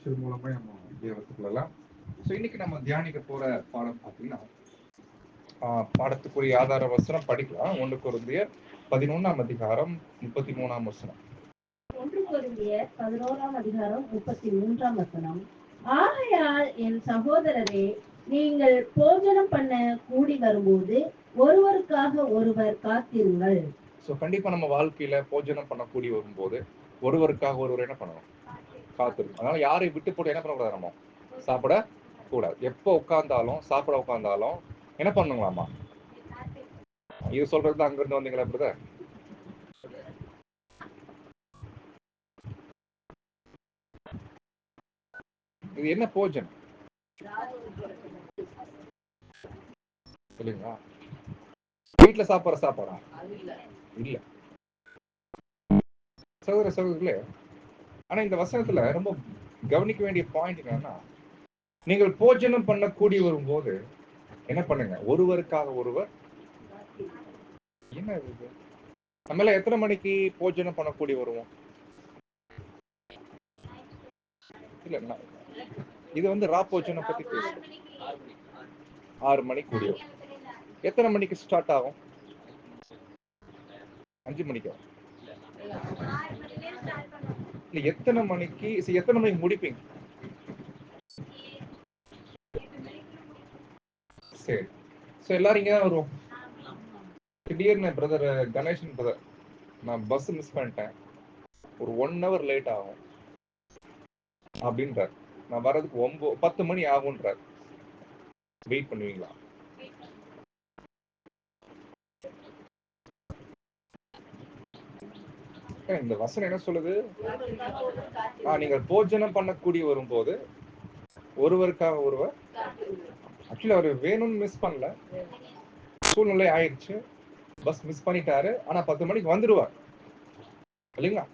வாசிச்சது மூலமா நம்ம கத்துக்கலாம். ஸோ இன்னைக்கு நம்ம தியானிக்க போற பாடம் பார்த்தீங்கன்னா, பாடத்துக்குரிய ஆதார வசனம் படிக்கலாம். 1 கொரிந்தியர் 11ஆம் அதிகாரம் 33ஆம் வசனம். 1 கொரிந்தியர் 11ஆம் அதிகாரம் 33ஆம் வசனம். ஆகையால் என் சகோதரரே, நீங்கள் போஜனம் பண்ண கூடி வரும்போது ஒருவருக்காக ஒருவர் காத்திருங்கள். ஸோ கண்டிப்பா நம்ம வாழ்க்கையில போஜனம் பண்ணக்கூடி வரும்போது ஒருவருக்காக ஒருவர் என்ன பண்ணணும்? காத்திருக்கும். அதனால யாரை விட்டு போட்டு என்ன பண்ணக்கூடாது? நம்ம சாப்பிட கூடாது. எப்போ உட்கார்ந்தாலும் சாப்பிட உட்கார்ந்தாலும் என்ன பண்ணுங்களாமா? இது சொல்றது அங்க இருந்து வந்தீங்களா பிரதர்? இது என்ன போஜனம் சொல்லுங்களா? வீட்டுல சாப்பிடுற சாப்பாடா? இல்ல சகோதர சகோதரர்களே, ஆனா இந்த வசனத்துல ரொம்ப கவனிக்க வேண்டிய பாயிண்ட் என்னன்னா, நீங்கள் போஜனம் பண்ணக்கூடி வரும்போது என்ன பண்ணுங்க? ஒருவருக்காக ஒருவர். என்ன இது? நம்ம எல்லாம் எத்தனை மணிக்கு போஜனம் பண்ணக்கூடி வருவோம்? இல்ல, இது வந்து ரா போஜனம் பத்தி பேசுறோம். 6 மணிக்கு கூடிய. எத்தனை மணிக்கு ஸ்டார்ட் ஆகும்? 5 மணிக்கு. இல்ல, எத்தனை மணிக்கு முடிப்பீங்க? சரி. ஸோ எல்லாரும் இங்கே தான் வருவோம். திடீர்னு பிரதர் கணேசன் பிரதர், நான் பஸ் மிஸ் பண்ணிட்டேன், ஒரு 1 hour லேட் ஆகும் அப்படின்றார். நான் வர்றதுக்கு 10 மணி ஆகும்ன்றார். வெயிட் பண்ணுவீங்களா? இந்த வசனம் என்ன சொல்லுது? நீங்கள் போஜனம் பண்ணக்கூடி வரும்போது ஒருவருக்காக ஒருவர். ஆக்சுவலி அவர் வேணும்னு மிஸ் பண்ணல, சூழ்நிலை ஆயிடுச்சு, பஸ் மிஸ் பண்ணிட்டாரு. ஆனா 10 மணிக்கு வந்துருவார் இல்லைங்களா?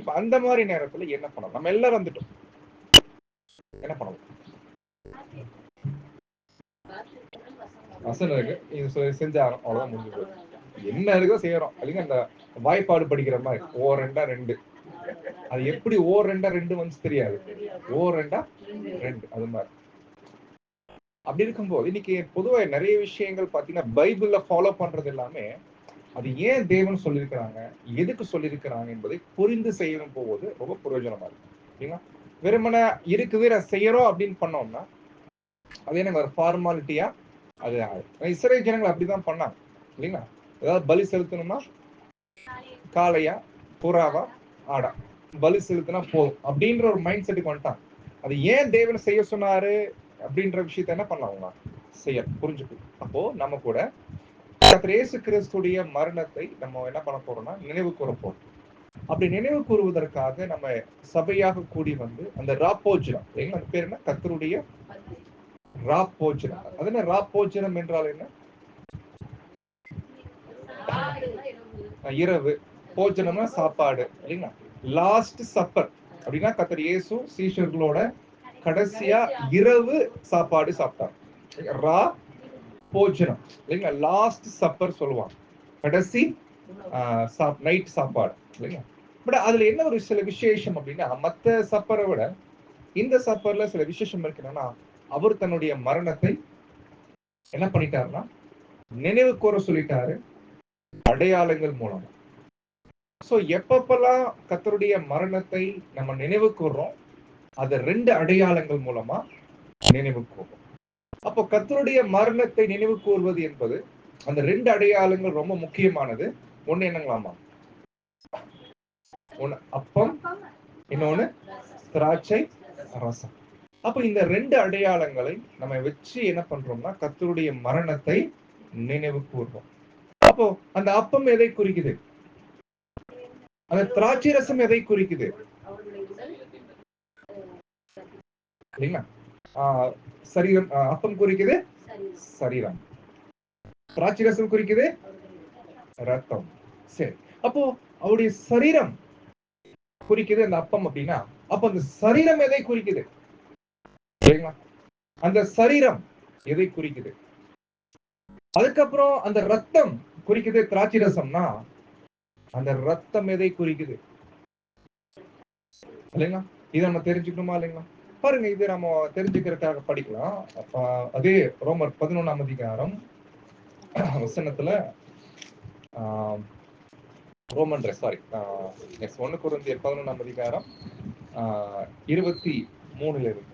இப்ப அந்த மாதிரி நேரத்துல என்ன பண்ணணும்? நம்ம எல்லாரும் வந்துட்டோம், என்ன பண்ணணும்? வசனம் இருக்கு, இது செஞ்சாலும் அவ்வளவுதான், முடிஞ்சு போகுது. என்ன இருக்கோ செய்யறோம் இல்லைங்க? அந்த வாய்ப்பாடு படிக்கிற மாதிரி ஓ 2 2, அது எப்படி ஓ 2 2 வந்து தெரியாது, ஓ 2 2 அது மாதிரி. அப்படி இருக்கும்போது இன்னைக்கு பொதுவா நிறைய விஷயங்கள் பாத்தீங்கன்னா பைபிள்ல ஃபாலோ பண்றது எல்லாமே, அது ஏன் தேவன் சொல்லியிருக்கிறாங்க, எதுக்கு சொல்லியிருக்கிறாங்க என்பதை புரிந்து செய்யணும் போவது ரொம்ப பிரயோஜனமா இருக்கு இல்லைங்களா? வெறுமனே இருக்குது நான் செய்யறோம் அப்படின்னு பண்ணோம்னா அது எனக்கு ஒரு ஃபார்மாலிட்டியா அது இஸ்ரேல் ஜனங்கள் அப்படிதான் பண்ணாங்க இல்லைங்களா? ஏதாவது பலி செலுத்தணும்னா காளையா புறாவா ஆடா பலி செலுத்தினா போதும் அப்படின்ற ஒரு மைண்ட் செட்டுக்கு வந்துட்டாங்க. அது ஏன் தேவன் செய்ய சொன்னாரு அப்படின்ற விஷயத்த என்ன பண்ணலாம் செய்ய புரிஞ்சுக்கணும். அப்போ நம்ம கூட கர்த்தர் இயேசு கிறிஸ்துடைய மரணத்தை நம்ம என்ன பண்ண போறோம்னா நினைவு கூற போறோம். அப்படி நினைவு கூறுவதற்காக நம்ம சபையாக கூடி வந்து அந்த ராப்போஜனம், அந்த பேர் என்ன? கர்த்தருடைய ராப்போஜனம். அது என்ன ராப்போஜனம் என்றால் என்ன? இரவு, போஜனம்னா சாப்பாடு இல்லைங்களா? லாஸ்ட் சப்பர் அப்படின்னா கர்த்தர் இயேசு சீஷர்களோட கடைசியா இரவு சாப்பாடு சாப்பிட்டார். ரா போஜனம் இல்லைங்களா? லாஸ்ட் சப்பர் சொல்லுவாங்க, கடைசி நைட் சாப்பாடு இல்லைங்களா? பட் அதுல என்ன ஒரு சில விசேஷம் அப்படின்னா, மத்த சப்பரை விட இந்த சப்பர்ல சில விசேஷம் இருக்குன்னா, அவர் தன்னுடைய மரணத்தை என்ன பண்ணிட்டாருன்னா நினைவு கூற சொல்லிட்டாரு அடையாளங்கள் மூலம். சோ எப்பப்பெல்லாம் கர்த்தருடைய மரணத்தை நம்ம நினைவு கூர்றோம், அது 2 அடையாளங்கள் மூலமா நினைவு கூர்றோம். அப்போ கர்த்தருடைய மரணத்தை நினைவு கூர்வது என்பது அந்த 2 அடையாளங்கள் ரொம்ப முக்கியமானது. ஒண்ணு என்னங்களாமா? ஒண்ணு அப்பம், இன்னொன்னு திராட்சை ரசம். அப்ப இந்த 2 அடையாளங்களை நம்ம வச்சு என்ன பண்றோம்னா கர்த்தருடைய மரணத்தை நினைவு கூர்றோம். அப்போ அந்த அப்பம் எதை குறிக்குது? அந்த திராட்சை ரசம் எதை குறிக்குது? இல்லைங்களா? சரீரம். அப்பம் குறிக்குது சரீரம், திராட்சை ரசம் குறிக்குது ரத்தம். சரி, அப்போ அவருடைய சரீரம் குறிக்குது அந்த அப்பம் அப்படின்னா, அப்ப அந்த சரீரம் எதை குறிக்குது? அந்த சரீரம் எதை குறிக்குது? அதுக்கப்புறம் அந்த ரத்தம் குறிக்குது திராட்சை ரசம்னா, அந்த ரத்தம் எதை குறிக்குது? இல்லைங்களா? இதை நம்ம தெரிஞ்சுக்கணுமா இல்லைங்களா? பாருங்க, இது நம்ம தெரிஞ்சுக்கிறதுக்காக படிக்கலாம். அதே ரோமர் 11ஆம் அதிகாரம் வசனத்துல ரோமன் சாரி 1 கொரிந்தியர் 11ஆம் அதிகாரம் 23 இருக்கு.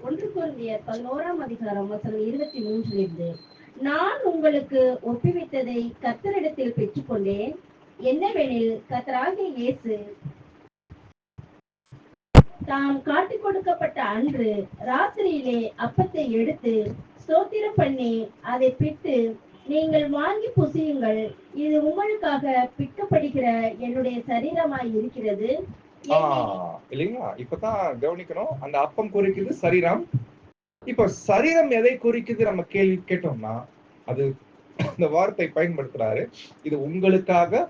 1 கொரிந்தியர் 11ஆம் அதிகாரம் வசனம் 23 நான் உங்களுக்கு ஒப்புவித்ததை கர்த்தரிடத்தில் பெற்றுக்கொண்டேன். என்னவெனில் கர்த்தராகிய இயேசு தாம் காட்டிக் கொடுக்கப்பட்ட அன்று ராத்திரியிலே அப்பத்தை எடுத்து ஸ்தோத்திரம் பண்ணி அதை பிட்டு, நீங்கள் வாங்கி புசியுங்கள், இது உங்களுக்காக பிற்கப்படுகிற என்னுடைய சரீரமாய் இருக்கிறது இல்லைங்களா? இப்பதான் கவனிக்கணும், அந்த அப்பம் குறிக்குது சரீரம். இப்ப சரீரம் எதை குறிக்குது நம்ம கேள்வி கேட்டோம்னா, அது இந்த வார்த்தை பயன்படுத்துறாரு, இது உங்களுக்காக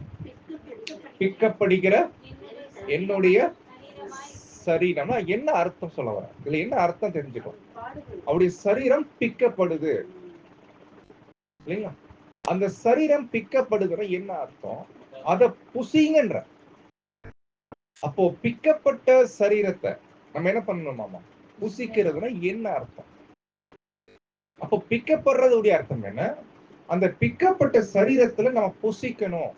பிற்கப்படுகிற என்னுடைய சரீரம்னா என்ன அர்த்தம் சொல்ல வர, இதுல என்ன அர்த்தம் தெரிஞ்சுக்கணும். அவருடைய சரீரம் பிக்கப்படுது இல்லைங்களா? அந்த சரீரம் பிக்கப்படுகிற என்ன அர்த்தம், அத புசிங்கன்ற. அப்போ பிக்கப்பட்ட சரீரத்தை நம்ம என்ன பண்ணணுமாமா, புசிக்கிறதுனா என்ன அர்த்தம்? அப்போ பிக்கப்படுறதுடைய அர்த்தம் என்ன, அந்த பிக்கப்பட்ட சரீரத்துல நம்ம புசிக்கணும்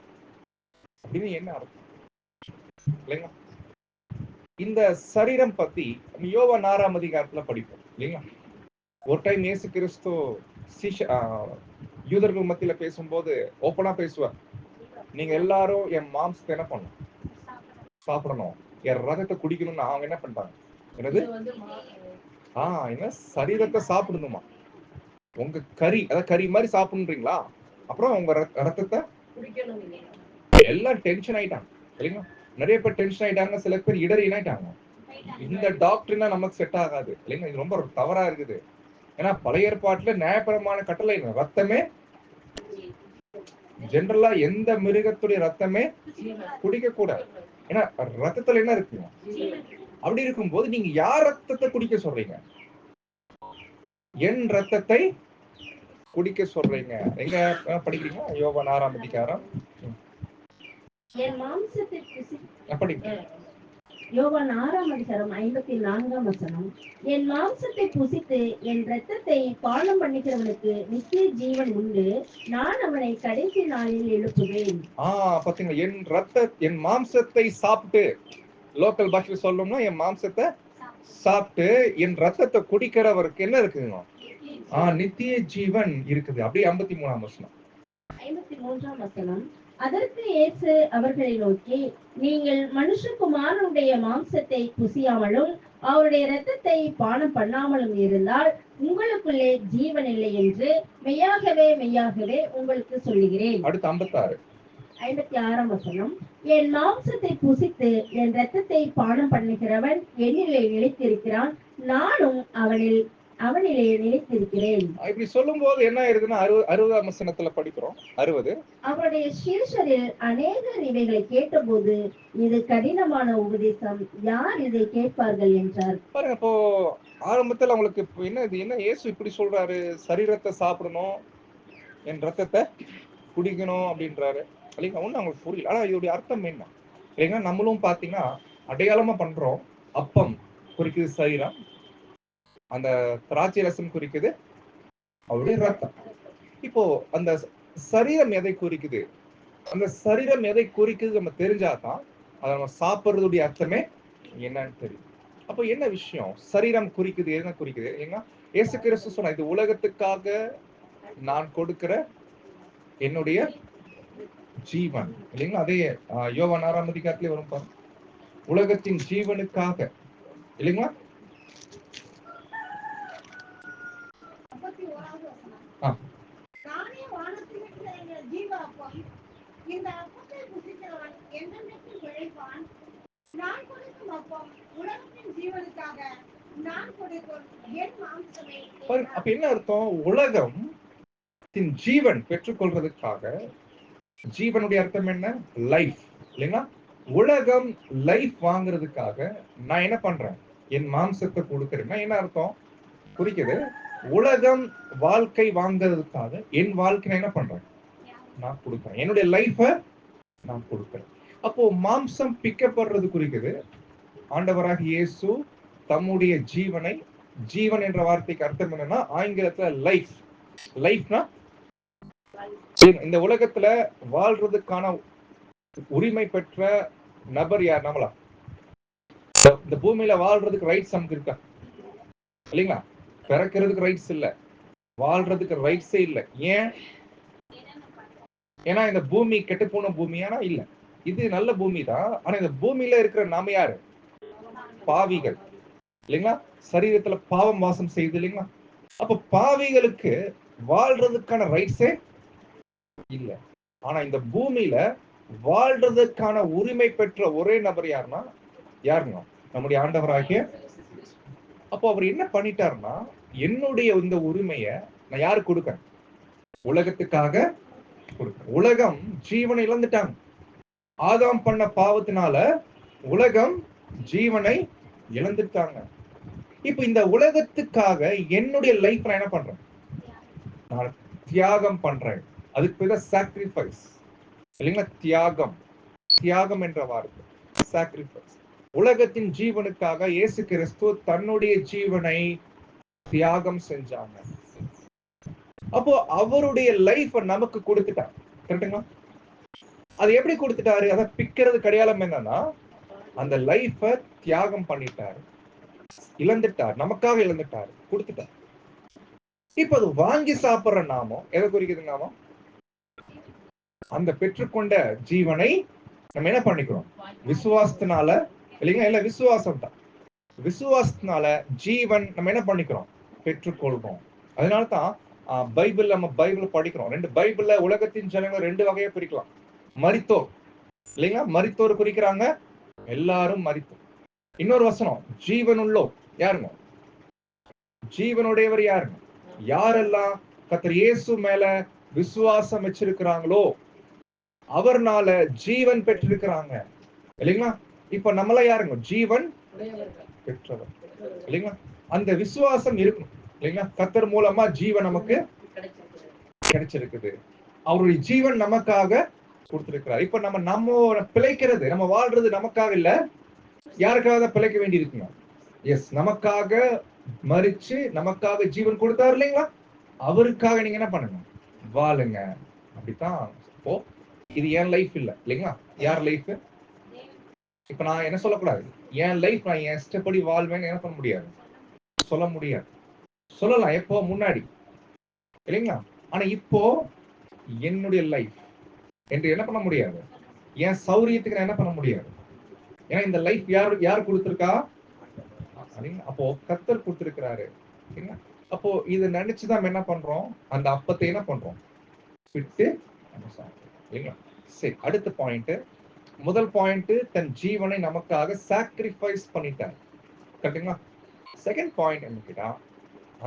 அப்படின்னு என்ன அர்த்தம் இல்லைங்களா? இந்த சரீரம் பத்தி யோவான் 6ஆம் அதிகாரத்துல படிப்போம் இல்லைங்களா? ஒரு டைம் இயேசு கிறிஸ்து யூதர்கள் மத்தியில பேசும்போது ஓப்பனா பேசுவார், நீங்க எல்லாரும் என் மாம்சத்தை என்ன பண்ணணும், சாப்பிடணும், என் ரத்தத்தை குடிக்கணும்னு. அவங்க என்ன பண்றாங்க, என்னது என்ன சரீரத்தை சாப்பிடணுமா, உங்க கறி அதாவது கறி மாதிரி சாப்பிடுறீங்களா, அப்புறம் உங்க ரத்தத்தை எல்லாம் டென்ஷன் ஆயிட்டாங்க இல்லைங்களா? நிறைய பேர் டென்ஷன் ஆயிட்டாங்க, சில பேர் இடறி ஆயிட்டாங்க. இந்த டாக்டர்னா நமக்கு செட் ஆகாது இல்லைங்களா? இது ரொம்ப தவறா இருக்குது. ஏன்னா பழைய ஏற்பாட்டுல நியாயபரமான கட்டளை ரத்தமே, ஜெனரலா எந்த மிருகத்துடைய ரத்தமே குடிக்க கூடாது. ஏன்னா ரத்தத்துல என்ன இருக்கு, அப்படி இருக்கும்போது நீங்க யார் ரத்தத்தை குடிக்க சொல்றீங்க, என் ரத்தத்தை குடிக்க சொல்றீங்க. எங்க படிக்கிறீங்க? யோவான் 6ஆம் அதிகாரம் என் மாம்சத்தை படிங்க. யோவான் 6ஆம் அதிகாரம் 54ஆம் வசனம், என் மாம்சத்தை புசித்து என் இரத்தத்தை பானம் பண்ணுகிறவனுக்கு நித்திய ஜீவன் உண்டு, நான் அவனை கடைசி நாளில் எழுப்புவேன். பாத்தீங்களா, என் மாம்சத்தை சாப்பிட்டு, லோக்கல் பாஷையில் சொல்லணும்னா என் மாம்சத்தை சாப்பிட்டு என் ரத்தத்தை குடிக்கிறவருக்கு என்ன இருக்குங்க, நித்திய ஜீவன் இருக்குது. அப்படியே 53ஆம் வசனம் 53ஆம் வசனம், அதற்கு இயேசு அவர்களை நோக்கி, நீங்கள் மனுஷகுமாரனுடைய மாம்சத்தை புசியாமலும் அவருடைய இரத்தத்தை பானம் பண்ணாமலும் இருந்தால் உங்களுக்குள்ளே ஜீவன் இல்லை என்று மெய்யாகவே மெய்யாகவே உங்களுக்கு சொல்லுகிறேன். அடுத்து 56ஆம் வசனம், என் மாம்சத்தை புசித்து என் இரத்தத்தை பானம் பண்ணுகிறவன் என்னிலே நிலைத்திருக்கிறான், நானும் அவனிலே நிலைத்திருக்கிறேன். இப்படி சொல்லும் போது என்ன ஆயிருதுன்னா 60ஆம் வசனத்துல படிக்கிறோம். 60, அவருடைய சீஷரில் அநேகர் இவைகளை கேட்டபோது, இது கடினமான உபதேசம், யார் இதை கேட்பார்கள் என்றார். பாருங்க, இப்போ ஆரம்பத்துல அவங்களுக்கு என்ன இயேசு இப்படி சொல்றாரு, சரீரத்தை சாப்பிடணும், என் ரத்தத்தை குடிக்கணும் அப்படின்றாரு இல்லைங்களா? ஒண்ணு அவங்களுக்கு புரியல. ஆனா இதோடைய அர்த்தம் என்ன இல்லைங்களா? நம்மளும் பாத்தீங்கன்னா அடையாளமா பண்றோம். அப்பம் குறிக்குது சரீரம், அந்த திராட்சை ரசம் குறிக்குது அவருடைய ரத்தம். இப்போ அந்த சரீரம் எதை குறிக்குது, அந்த சரீரம் எதை குறிக்குது நம்ம தெரிஞ்சாதான் அதை நம்ம சாப்பிடுறதுடைய அர்த்தமே என்னன்னு தெரியும். அப்போ என்ன விஷயம், சரீரம் குறிக்குது, என்ன குறிக்குது? ஏன்னா இயேசு கிறிஸ்து சொன்ன, இது உலகத்துக்காக நான் கொடுக்கிற என்னுடைய ஜீவன் இல்லைங்களா? அதே யோவான் 6ஆம் அதிகாரத்திலே வரும் பாருங்க, உலகத்தின் ஜீவனுக்காக இல்லைங்களா? நானே வானத்திலிருந்து எங்கள் ஜீவ அப்பம், இந்த அப்பத்தை புசிக்கிறவன் என்னென்னைக்கும் பிழைப்பான், நான் கொடுக்கும் அப்பம் உலகத்தின் ஜீவனுக்காக நான் கொடுக்கும் என் மாம்சமே. அப்ப என்ன அர்த்தம், உலகம் ஜீவன் பெற்றுக்கொள்றதுக்காக, ஜீவனுடைய அர்த்தம் என்ன, லைஃப் இல்லைங்களா? உலகம் லைஃப் வாங்குறதுக்காக நான் என்ன பண்றேன், என் மாம்சத்தை கொடுக்கிறேன்னா என்ன அர்த்தம் குறிக்குது, உலகம் வாழ்க்கை வாங்குறதுக்காக என் வாழ்க்கை என்ன பண்றேன், நான் கொடுக்கிறேன், என்னுடைய லைஃப நான் கொடுக்கிறேன். அப்போ மாம்சம் பிக்கப்படுறது குறிக்குது, ஆண்டவராக இயேசு தம்முடைய ஜீவனை, ஜீவன் என்ற வார்த்தைக்கு அர்த்தம் என்னன்னா ஆங்கிலத்துல லைஃப். லைஃப்னா இந்த உலகத்துல வாழ்றதுக்கான உரிமை பெற்ற நபர் யார்? நம்மளா? இந்த பூமியில வாழ்றதுக்கு ரைட்ஸ் நமக்கு இருக்கா? இல்லைங்களா? பிறக்கிறதுக்கு ரைட்ஸ் இல்ல, வாழ்றதுக்கு ரைட்ஸே இல்ல. ஏன்? ஏன்னா இந்த பூமி கெட்டு போன பூமியானா இல்ல, இது நல்ல பூமி தான். ஆனா இந்த பூமியில இருக்கிற நாம யாரு? பாவிகள் இல்லைங்களா? சரீரத்துல பாவம் வாசம் செய்யுது இல்லைங்களா? அப்ப பாவிகளுக்கு வாழ்றதுக்கான ரைட்ஸே இல்ல. ஆனா இந்த பூமியில வாழ்றதுக்கான உரிமை பெற்ற ஒரே நபர் யாருன்னா யாருங்க? நம்முடைய ஆண்டவராகிய. அப்போ அவர் என்ன பண்ணிட்டாருன்னா, என்னுடைய இந்த உரிமைய நான் யாருக்கு கொடுக்கேன்? உலகத்துக்காக கொடுக்கேன். உலகம் ஜீவனை இழந்துட்டாங்க. ஆதாம் பண்ண பாவத்தினால உலகம் ஜீவனை இழந்துட்டாங்க. இப்ப இந்த உலகத்துக்காக என்னுடைய லைஃப் நான் என்ன பண்றேன்? நான் தியாகம் பண்றேன். அதுக்கு பேர் சாக்ரிஃபைஸ் இல்லைங்களா? தியாகம். தியாகம் என்ற வார்த்தை சாக்ரிஃபைஸ். உலகத்தின் ஜீவனுக்காக இயேசு கிறிஸ்து தன்னுடைய ஜீவனை தியாகம் செஞ்சாங்க. அப்போ அவருடைய லைஃப் நமக்கு கொடுத்துட்டார். கரெக்டுங்களா? அது எப்படி கொடுத்துட்டாரு? அதை பிக்கிறது கிடையாலம் என்னன்னா, அந்த லைஃப தியாகம் பண்ணிட்டாரு, இழந்துட்டார், நமக்காக இழந்துட்டாரு, கொடுத்துட்டார். இப்ப அது வாங்கி சாப்பிடுற நாமம் எதை குறிக்குது? நாமம் அந்த பெற்றுக்கொண்ட ஜீவனை நம்ம என்ன பண்ணிக்கிறோம்? விசுவாசத்தினால இல்லைங்களா? இல்ல விசுவாசம் தான். விசுவாசத்தினால ஜீவன் நம்ம என்ன பண்ணிக்கிறோம்? பெற்றுக்கொள்வோம். அதனாலதான் பைபிள், நம்ம பைபிள் படிக்கிறோம். ரெண்டு பைபிள்ல உலகத்தின் ஜனங்கள் ரெண்டு வகையா பிரிக்கலாம். மரித்தோர் இல்லைங்களா? மரித்தோர் குறிக்கிறாங்க, எல்லாரும் மரித்தோர். இன்னொரு வசனம் ஜீவனுள்ளோர். யாருங்க? ஜீவனுடையவர் யாருங்க? யாரெல்லாம் கர்த்தர் இயேசு மேல விசுவாசம் வச்சிருக்கிறாங்களோ அவர்னால ஜீவன் பெற்றிருக்கிறாங்க இல்லைங்களா? இப்ப நம்மள யாருங்க? ஜீவன் பெற்றவர் இல்லைங்களா? அந்த விசுவாசம் இருக்கணும் இல்லைங்களா? கர்த்தர் மூலமா ஜீவன் நமக்கு கிடைச்சிருக்குது. அவருடைய ஜீவன் நமக்காக கொடுத்திருக்கிறார். இப்ப நம்ம பிழைக்கிறது, நம்ம வாழ்றது நமக்காக இல்ல, யாருக்காக பிழைக்க வேண்டி இருக்குங்க? எஸ், நமக்காக மரிச்சு நமக்காக ஜீவன் கொடுத்தாரு இல்லைங்களா? அவருக்காக நீங்க என்ன பண்ணுங்க? வாழுங்க. அப்படித்தான். இப்போ இது என் லைஃப் இல்ல இல்லைங்களா? யார் லைஃப்? இப்ப நான் என்ன சொல்லக்கூடாது, என் லைஃப் நான் என் இஷ்டப்படி வாழ்வேன்னு என்ன பண்ண முடியாது, சொல்ல முடியாது. சொல்லலாம் எப்போ? முன்னாடி இல்லைங்களா? ஆனா இப்போ என்னுடைய லைஃப் என்று என்ன பண்ண முடியாது, என் சௌரியத்துக்கு நான் என்ன பண்ண முடியாது. ஏன்னா இந்த லைஃப் யார் கொடுத்திருக்கா? அப்போ கர்த்தர் கொடுத்திருக்கிறாரு. அப்போ இதை நினைச்சுதான் நம்ம என்ன பண்றோம்? அந்த அப்பத்தை என்ன பண்றோம்? விட்டு இல்லைங்களா? சரி, அடுத்த பாயிண்ட். முதல் பாயிண்ட், தன் ஜீவனை நமக்காக சாக்ரிஃபைஸ் பண்ணிட்டார். கரெக்டுங்களா? செகண்ட் பாயிண்ட் என்ன கேட்டா,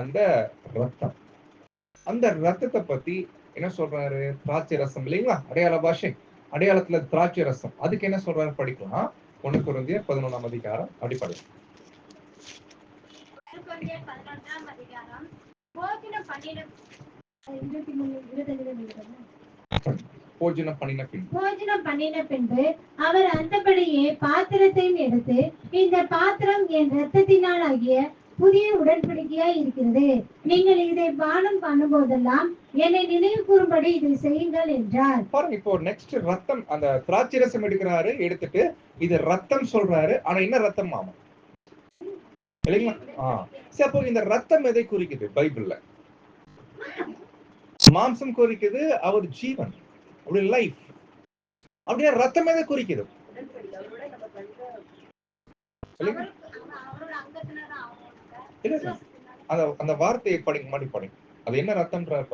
அந்த ரத்தம். அந்த ரத்தத்தை பத்தி என்ன சொல்றாரு? திராட்சை ரசம் இல்லைங்களா? அடையாள பாஷை, அடையாளத்துல திராட்சை ரசம். அதுக்கு என்ன சொல்றாரு? படிக்கலாம். 1 கொரிந்தியர் 11ஆம் அதிகாரம் அப்படி படிக்கலாம். போஜனம் பண்ணின பின்பு அவர் அந்தபடியே பாத்திரத்தையும் எடுத்து, இந்த பாத்திரம் என் இரத்தத்தினால் ஆகிய புதிய உடன்படிக்கையாய் இருக்கிறது. நீங்கள் இதை பானம் பண்ணும் போதெல்லாம் என்னை நினைவு கூறும்படி இதை செய்யுங்கள் என்றார். பாருங்க, இப்போ நெக்ஸ்ட் ரத்தம். அந்த திராட்சை ரசம் எடுக்கிறாரு, எடுத்துட்டு இது ரத்தம் சொல்றாரு. ஆனா என்ன ரத்தம்? மாமா இல்லைங்களா? சரி, அப்போ இந்த ரத்தம் எதை குறிக்குது? பைபிள்ல மாம்சம் குறிக்குது, அவர் ஜீவன், அவருடைய லைஃப். அப்படின்னா ரத்தம் எதை குறிக்குது? அந்த வார்த்தையை படிங்க, மாடி படிங்க. அது என்ன ரத்தம்ன்றாரு?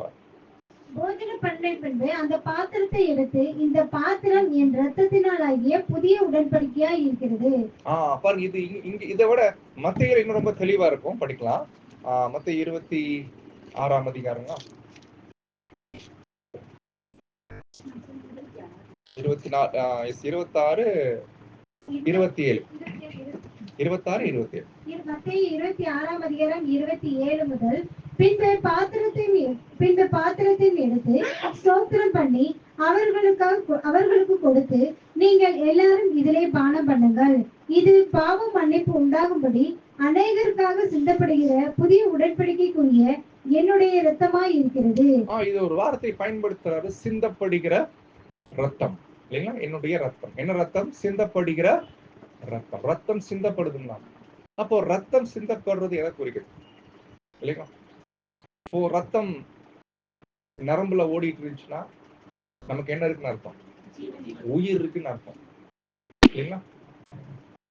போஜன பண்ண பின்பு அந்த பாத்திரத்தை எடுத்து, இந்த பாத்திரம் என் இரத்தத்தினால் ஆகிய புதிய உடன்படிக்கையாய் இருக்கிறது. பாருங்க, இது இங்க இதை விட மத்தேயுல இன்னும் ரொம்ப தெளிவா இருக்கும். படிக்கலாம். மத்தேயு 26ஆம் அதிகாரங்க 26 27 26 27. மத்தேயு 26ஆம் அதிகாரம் 27 முதல். பின்பு பாத்திரத்தையும் எடுத்து ஸ்தோத்திரம் பண்ணி அவர்களுக்கு கொடுத்து, நீங்கள் எல்லாரும் இதிலே பானம் பண்ணுங்கள். இது பாவ மன்னிப்பு உண்டாகும்படி அநேகருக்காக சிந்தப்படுகிற புதிய உடன்படிக்கைக்குரிய என்னுடைய இரத்தமாய் இருக்கிறது. இது ஒரு வார்த்தை பயன்படுத்துறாரு, சிந்தப்படுகிற ரத்தம் இல்லைங்களா? என்னுடைய ரத்தம். என்ன ரத்தம்? சிந்தப்படுகிற ரத்தம். ரத்தம் சிந்தப்படுதுன்னா அப்போ ரத்தம் சிந்தப்படுறது எதை குறிக்குது இல்லைங்களா? இப்போ ரத்தம் நரம்புல ஓடிட்டு இருந்துச்சுன்னா நமக்கு என்ன இருக்குன்னு அர்த்தம்? உயிர் இருக்குன்னு அர்த்தம் இல்லைங்களா?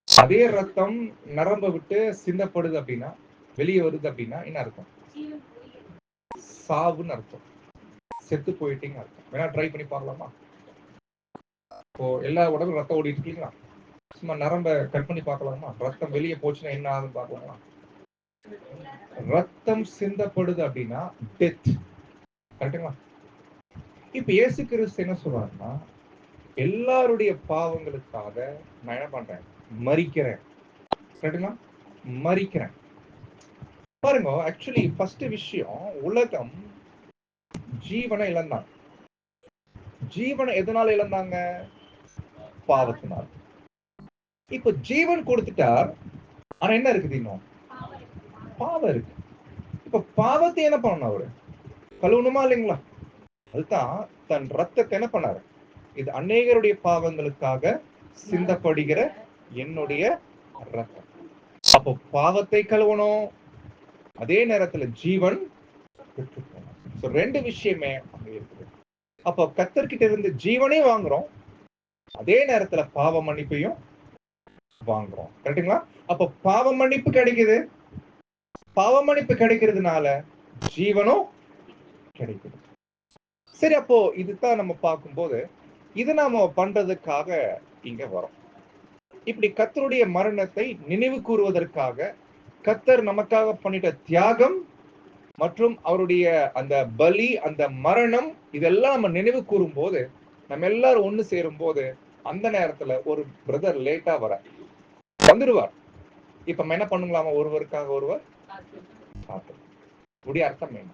அதே ரத்தம் நரம்ப விட்டு சிந்தப்படுது அப்படின்னா, வெளியே வருது அப்படின்னா என்ன அர்த்தம்? சாவுன்னு அர்த்தம். செத்து போயிட்டீங்க அர்த்தம். வேணா ட்ரை பண்ணி பார்க்கலாமா? இப்போ எல்லா உடம்பும் ரத்தம் ஓடிட்டு இருக்கீங்களா? சும்மா நரம்ப கட் பண்ணி பார்க்கலாமா? ரத்தம் வெளியே போச்சுன்னா என்ன ஆகுதுன்னு பார்க்கலாமா? ரத்தம் சிந்தப்படுது அப்படின்னா டெத். கரெக்டுங்களா? இப்ப இயேசு கிறிஸ்து என்ன சொல்றாருன்னா, எல்லாருடைய பாவங்களுக்காக நான் என்ன பண்றேன்? மரிக்கிறேன். கரெக்டுங்களா? மரிக்கிறேன். பாருங்க, ஆக்சுவலி ஃபர்ஸ்ட் விஷயம், உலகம் ஜீவனை இழந்தாங்க. ஜீவனை எதனால இழந்தாங்க? பாவத்தினால். இப்ப ஜீவன் கொடுத்துட்டார், ஆனா என்ன இருக்குது? இன்னும் பாவம் இருக்கு. இப்ப பாவத்தை என்ன பண்ணணும்? அவரு கழுவணுமா இல்லைங்களா? அதுதான் தன் ரத்தத்தை என்ன பண்ணாரு? இது அநேகருடைய பாவங்களுக்காக சிந்தப்படுகிற என்னுடைய ரத்தம். அப்போ பாவத்தை கழுவணும், அதே நேரத்துல ஜீவன் ரெண்டு விஷயமே அங்க இருக்குது. அப்போ கர்த்தர்கிட்ட இருந்து ஜீவனே வாங்குறோம், அதே நேரத்துல பாவ மன்னிப்பையும் வாங்குறோம். கரெக்டுங்களா? அப்ப பாவ மன்னிப்பு கிடைக்குது, பாவ மன்னிப்பு கிடைக்கிறதுனால ஜீவனும் கிடைக்குது. சரி, அப்போ இதுதான் நம்ம பார்க்கும்போது இது நாம பண்றதுக்காக இங்க வரோம். இப்படி கர்த்தருடைய மரணத்தை நினைவு கூறுவதற்காக, கர்த்தர் நமக்காக பண்ணிட்ட தியாகம் மற்றும் அவருடைய அந்த பலி, அந்த மரணம், இதெல்லாம் நம்ம நினைவு கூறும் போது, நம்ம எல்லாரும் ஒண்ணு சேரும் போது, அந்த நேரத்துல ஒரு பிரதர் லேட்டா வந்துடுவார். இப்ப நம்ம என்ன பண்ணுங்களாமா? ஒருவருக்காக ஒருவர் காத்து அர்த்தம் என்ன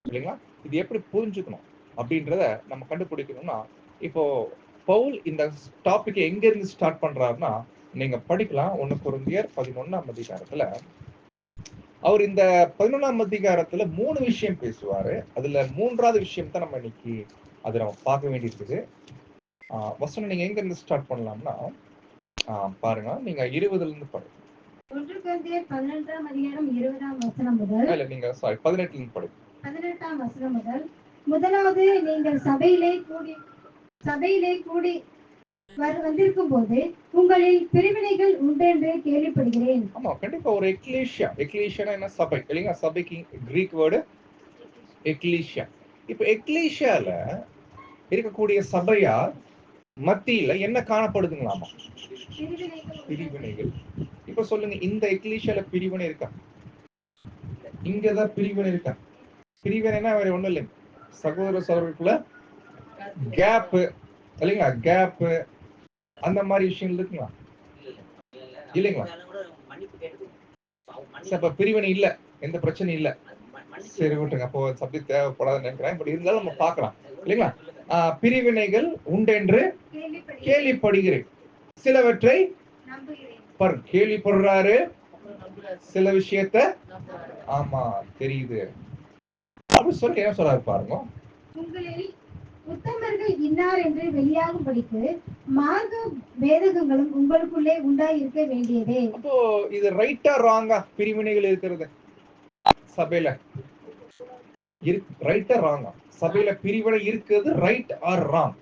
இல்லைங்களா? இது எப்படி புரிஞ்சுக்கணும் அப்படின்றத நம்ம கண்டுபிடிக்கணும்னா, இப்போ பவுல் இந்த டாபிக் எங்க இருந்து ஸ்டார்ட் பண்றாருன்னா, நீங்க படிக்கலாம் 1 கொரிந்தியர் 11ஆம் அதிகாரத்துல. அவர் இந்த 11ஆம் அதிகாரத்துல 3 விஷயம் பேசுவாரு. அதுல 3வது விஷயம் தான் நம்ம இன்னைக்கு அதை நம்ம பார்க்க வேண்டியிருக்குது. வசனம் நீங்க எங்க இருந்து ஸ்டார்ட் பண்ணலாம்னா, பாருங்க, நீங்க 20ல இருந்து படிங்க. 1 கொரிந்தியர் 11ஆம் அதிகாரம் 20ஆம் வசனம் முதல். இல்ல, நீங்க 18ல இருந்து படிங்க. 18ஆம் வசனம் முதல். முதலாவது, நீங்கள் சபையிலே கூடி வந்திருக்கும் போது உங்களில் பிரிவினைகள் உண்டு என்று கேள்விப்படுகிறேன். ஆமா, கண்டிப்பா. ஒரு எக்லீஷியா என்ன? சபை இல்லைங்களா? சபைக்கு கிரீக் வேர்டு எக்லீஷியா. இப்ப எக்லீஷியால இருக்கக்கூடிய சபையார் மத்தியில என்ன காணப்படுதுங்களாமா? பிரிவினைகள். இப்ப சொல்லுங்க, இந்த எக்லீஷியால பிரிவினை இருக்கா? இங்கதான் பிரிவினை இருக்கா? பிரிவினைனா வேற ஒண்ணும் இல்லைங்க, சகோதர சகோதரருக்குள்ள கேப் இல்லைங்களா? கேப் அந்த மாதிரி விஷயங்கள் இருக்குங்களா? இல்லைங்களா? அப்ப பிரிவினை இல்ல, எந்த பிரச்சனையும் இல்ல. சரி, விட்டுருங்க. அப்போ சப்ஜெக்ட் தேவைப்படாதுன்னு நினைக்கிறேன். பட் இருந்தாலும் நம்ம பார்க்கலாம் இல்லைங்களா? பிரிவினைகள் உண்டென்று கேள்விப்படுகிறேன், சிலவற்றை கேள்விப்படுறாரு, சில விஷயத்த ஆமா தெரியுது அப்படி சொல்லி என்ன சொல்றாரு பாருங்க. உங்களில் உத்தமர்கள் இன்னார் என்று வெளியாகும்படிக்கு மார்க்க வேதகங்களும் உங்களுக்குள்ளே உண்டாயிருக்க வேண்டியதே. அப்போ இது ரைட்டா ராங்கா? பிரிவினைகள் இருக்கிறது சபையில ரைட்டா ராங்கா? சபையில பிரிவினை இருக்கிறது ரைட் ஆர் ராங்?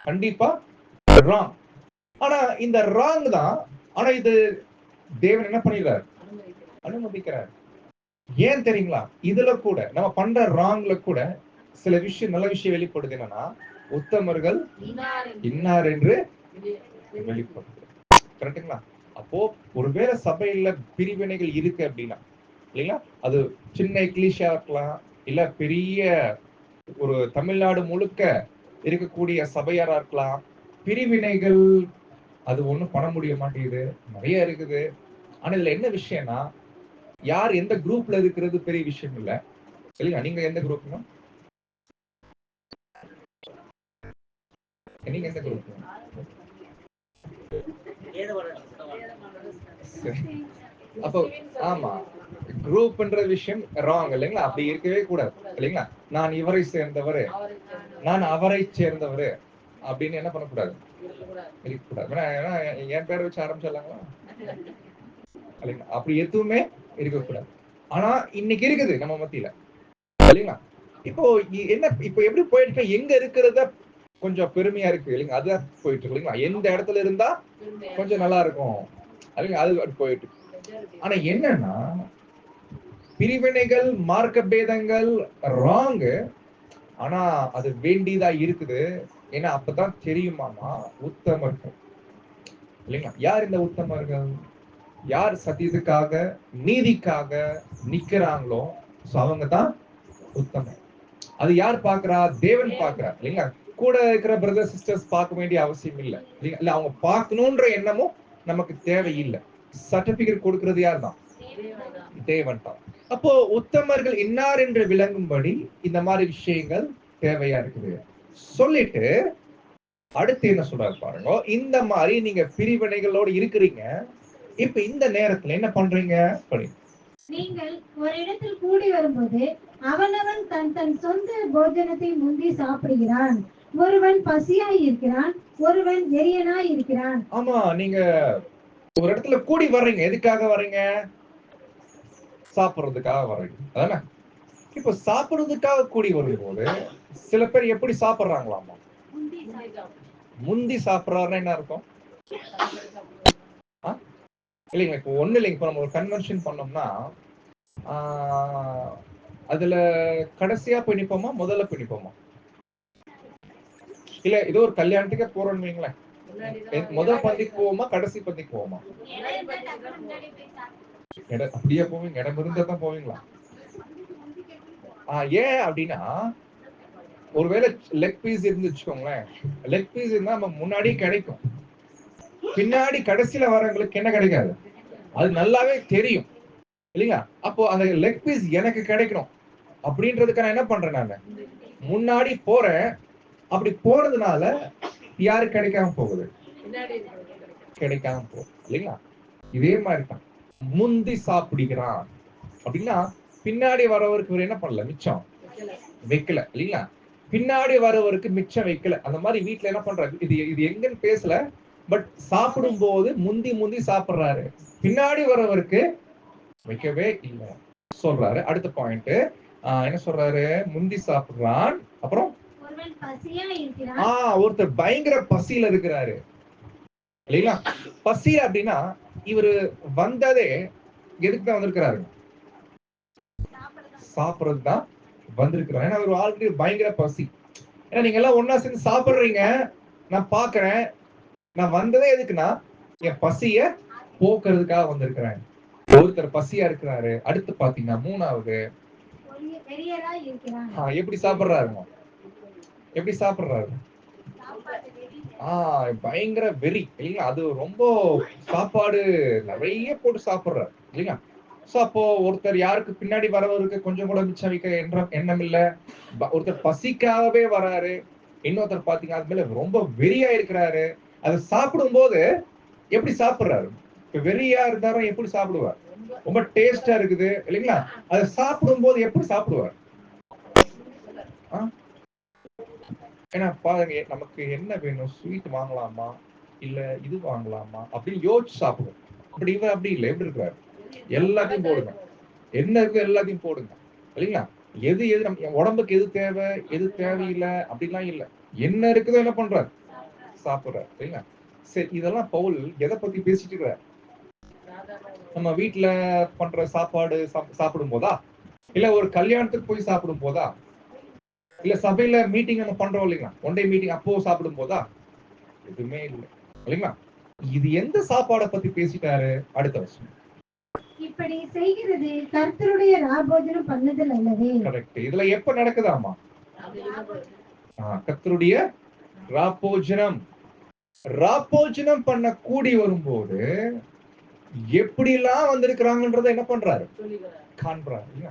கண்டிப்பா ராங். ஆனா இந்த ராங் தான். ஆனா இது தேவன் என்ன பண்ணிடுறார்? அனுமதிக்கிறார். ஏன் தெரியுங்களா? இதுல கூட நம்ம பண்ற ராங்ல கூட சில விஷயம், நல்ல விஷயம் வெளிப்படுது. என்னன்னா, உத்தமர்கள் இன்னார் என்று வெளிப்படுது. கரெக்டுங்களா? அப்போ ஒருவேளை சபையில பிரிவினைகள் இருக்கு அப்படின்னா இல்லைங்களா, அது சின்ன எக்லீஷியா இருக்கலாம், இல்ல பெரிய ஒரு தமிழ்நாடு முழுக்க இருக்கக்கூடிய சபையாரா இருக்கலாம். பிரிவினைகள் அது ஒண்ணும் பண்ண முடிய மாட்டேங்குது, நிறைய இருக்குது. ஆனா இதுல என்ன விஷயம்னா, யார் எந்த குரூப்ல இருக்கிறது பெரிய விஷயம் இல்ல இல்லைங்களா? நீங்க எந்த குரூப்னா? நீங்க எந்த குரூப்? அப்போ ஆமா, குரூப்ன்ற விஷயம் ராங் இல்லைங்களா? அப்படி இருக்கவே கூடாது இல்லைங்களா? நான் இவரை சேர்ந்தவரு, நான் அவரை சேர்ந்தவரு அப்படின்னு என்ன பண்ணக்கூடாது, இருக்கக்கூடாது. ஏன்னா என் பேரை வச்சு ஆரம்பிச்சிடலாங்களா இல்லைங்களா? அப்படி எதுவுமே இருக்கக்கூடாது. ஆனா இன்னைக்கு இருக்குது நம்ம மத்தியில இல்லைங்களா? இப்போ என்ன, இப்போ எப்படி போயிட்டு எங்க இருக்கிறத கொஞ்சம் பெருமையா இருக்கு இல்லைங்க, அதுதான் போயிட்டு இருக்கு இல்லைங்களா? எந்த இடத்துல இருந்தா கொஞ்சம் நல்லா இருக்கும் இல்லைங்க, அது போயிட்டு. ஆனா என்னன்னா, பிரிவினைகள், மார்க்க பேதங்கள் ராங். ஆனா அது வேண்டியதா இருக்குது. ஏன்னா அப்பதான் தெரியுமாமா உத்தமர்கள் இல்லைங்களா? யார் இந்த உத்தமர்கள்? யார் சத்தியத்துக்காக, நீதிக்காக நிக்கிறாங்களோ அவங்க தான் உத்தமர். அது யார் பாக்குறா? தேவன் பாக்குறா இல்லைங்களா? கூட இருக்கிற பிரதர் சிஸ்டர்ஸ் பார்க்க வேண்டிய அவசியம் இல்லை இல்ல, அவங்க பார்க்கணும்ன்ற எண்ணமும் நமக்கு தேவையில்லை. சர்டிபிகேட் கொடுக்கிறது யார் தான்? தேவன் தான். அப்போ உத்தமர்கள் இன்னார் என்று விளங்கும்படி இந்த மாதிரி விஷயங்கள் தேவையா இருக்குது சொல்லிட்டு அடுத்து என்ன சொல்றாரு பாருங்க. இந்த மாதிரி நீங்க பிரிவினைகளோடு இருக்கிறீங்க, இப்ப இந்த நேரத்துல என்ன பண்றீங்க? நீங்கள் ஒரு இடத்தில் கூடி வரும்போது அவனவன் தன் தன் சொந்த போஜனத்தை முந்தி சாப்பிடுகிறான். ஒருவன் பசியாய் இருக்கிறான், ஒருவன் வெறியனாய் இருக்கிறான். ஆமா, நீங்க ஒரு இடத்துல கூடி வர்றீங்க, எதுக்காக வர்றீங்க? சாப்பிடுறதுக்காக வர்றீங்க அதானே? இப்ப சாப்பிடுறதுக்காக கூடி வரும்போது சில பேர் எப்படி சாப்பிடுறாங்களாமா? முந்தி சாப்பிடுறாருன்னா என்ன அர்த்தம் இல்லைங்க? இப்போ ஒண்ணு இல்லைங்க, இப்போ நம்ம ஒரு கன்வென்ஷன் பண்ணோம்னா அதுல கடைசியா போய் நிப்போமா, முதல்ல போய் நிப்போமா? இல்ல ஏதோ ஒரு கல்யாணத்துக்கே போறோம்னு வைங்களேன், முதல் பந்திக்கு போவோமா, கடைசி பந்திக்கு போவோமா? அப்படியே போவீங்க? இடம் இருந்தா தான் போவீங்களா? ஏன் அப்படின்னா, ஒருவேளை லெக் பீஸ் இருந்துச்சுக்கோங்களேன், லெக் பீஸ் இருந்தா நம்ம முன்னாடியே கிடைக்கும், பின்னாடி கடைசியில வரவங்களுக்கு என்ன கிடைக்காது, அது நல்லாவே தெரியும் இல்லைங்களா? அப்போ அந்த லெக் பீஸ் எனக்கு கிடைக்கணும் அப்படின்றதுக்கு நான் என்ன பண்றேன், நான் முன்னாடி போறேன். அப்படி போறதுனால யாரு கிடைக்காம போகுது? கிடைக்காம போகுது இல்லைங்களா? இதே மாதிரி தான் முந்தி சாப்பிடுகிறான் அப்படின்னா பின்னாடி வரவருக்கு என்ன பண்ணல, மிச்சம் வைக்கல இல்லைங்களா? பின்னாடி வரவருக்கு மிச்சம் வைக்கல. அந்த மாதிரி வீட்டுல என்ன பண்றாரு, இது இது எங்கன்னு பேசல, பட் சாப்பிடும் போது முந்தி முந்தி சாப்பிடுறாரு, பின்னாடி வரவருக்கு வைக்கவே இல்லை சொல்றாரு. அடுத்த பாயிண்ட் என்ன சொல்றாரு? முந்தி சாப்பிடுறான், அப்புறம் ஒருத்தர் பயங்கர பசியில இருக்கிறாரு இல்லைங்களா? பசி அப்படின்னா இவரு வந்ததே எதுக்கு தான் வந்திருக்கிறாரு? சாப்பிடுறது தான் வந்திருக்கிறார். ஏன்னா ஒரு ஆல்ரெடி பயங்கர பசி. ஏன்னா நீங்க எல்லாம் ஒன்னா சேர்ந்து சாப்பிடுறீங்க, நான் பாக்குறேன். நான் வந்ததே எதுக்குன்னா என் பசிய போக்குறதுக்காக வந்திருக்கிறேன். ஒருத்தர் பசியா இருக்கிறாரு. அடுத்து பாத்தீங்கன்னா மூணாவது எப்படி சாப்பிடுறாருங்க? எப்படி சாப்பிடுறாரு? பயங்கர வெறி இல்லைங்களா? அது ரொம்ப சாப்பாடு நிறைய போட்டு சாப்பிடுறாரு இல்லைங்களா? சோ அப்போ ஒருத்தர் யாருக்கு பின்னாடி வரவருக்கு கொஞ்சம் கூட மிச்சம் வைக்க எண்ணம் இல்ல, ஒருத்தர் பசிக்காகவே வராரு, இன்னொருத்தர் பாத்தீங்க அது மேல ரொம்ப வெறியா இருக்கிறாரு. அது சாப்பிடும் போது எப்படி சாப்பிடுறாரு? இப்ப வெறியா இருந்தாலும் எப்படி சாப்பிடுவார்? ரொம்ப டேஸ்டா இருக்குது இல்லைங்களா? அதை சாப்பிடும் போது எப்படி சாப்பிடுவார்? ஏன்னா பாருங்க, நமக்கு என்ன வேணும், ஸ்வீட் வாங்கலாமா இல்ல இது வாங்கலாமா அப்படின்னு யோசிச்சு சாப்பிடுவோம். அப்படி இவர் அப்படி இல்லை, எப்படி இருக்கிறாரு? எல்லாத்தையும் போடுங்க, என்ன இருக்கு எல்லாத்தையும் போடுங்க இல்லைங்களா? எது எது நம்ம உடம்புக்கு எது தேவை எது தேவையில்லை அப்படிலாம் இல்லை, என்ன இருக்குதோ என்ன பண்றாரு, சாப்பிடுறாரு இல்லைங்களா? சரி, இதெல்லாம் பவுல் எதை பத்தி பேசிட்டு இருக்கிறார்? நம்ம வீட்டுல பண்ற சாப்பாடு சாப்பிடும் போதா, இல்ல ஒரு கல்யாணத்துக்கு போய் சாப்பிடும் போதா, இல்ல சபையில மீட்டிங் நம்ம பண்றோம் இல்லைங்களா, ஒன் டே மீட்டிங் அப்போ சாப்பிடும் போதா? எதுவுமே இல்லை இல்லைங்களா? இது எந்த சாப்பாடை பத்தி பேசிட்டாரு? அடுத்த வருஷம் இப்படி செய்கிறது கர்த்தருடைய ராபோஜனம் பண்ணதில் அல்லவே. கரெக்ட். இதுல எப்ப நடக்குதாமா? கர்த்தருடைய ராபோஜனம். ராபோஜனம் பண்ண கூடி வரும்போது எப்படி எல்லாம் வந்திருக்கிறாங்கன்றத என்ன பண்றாரு, காண்றாரு.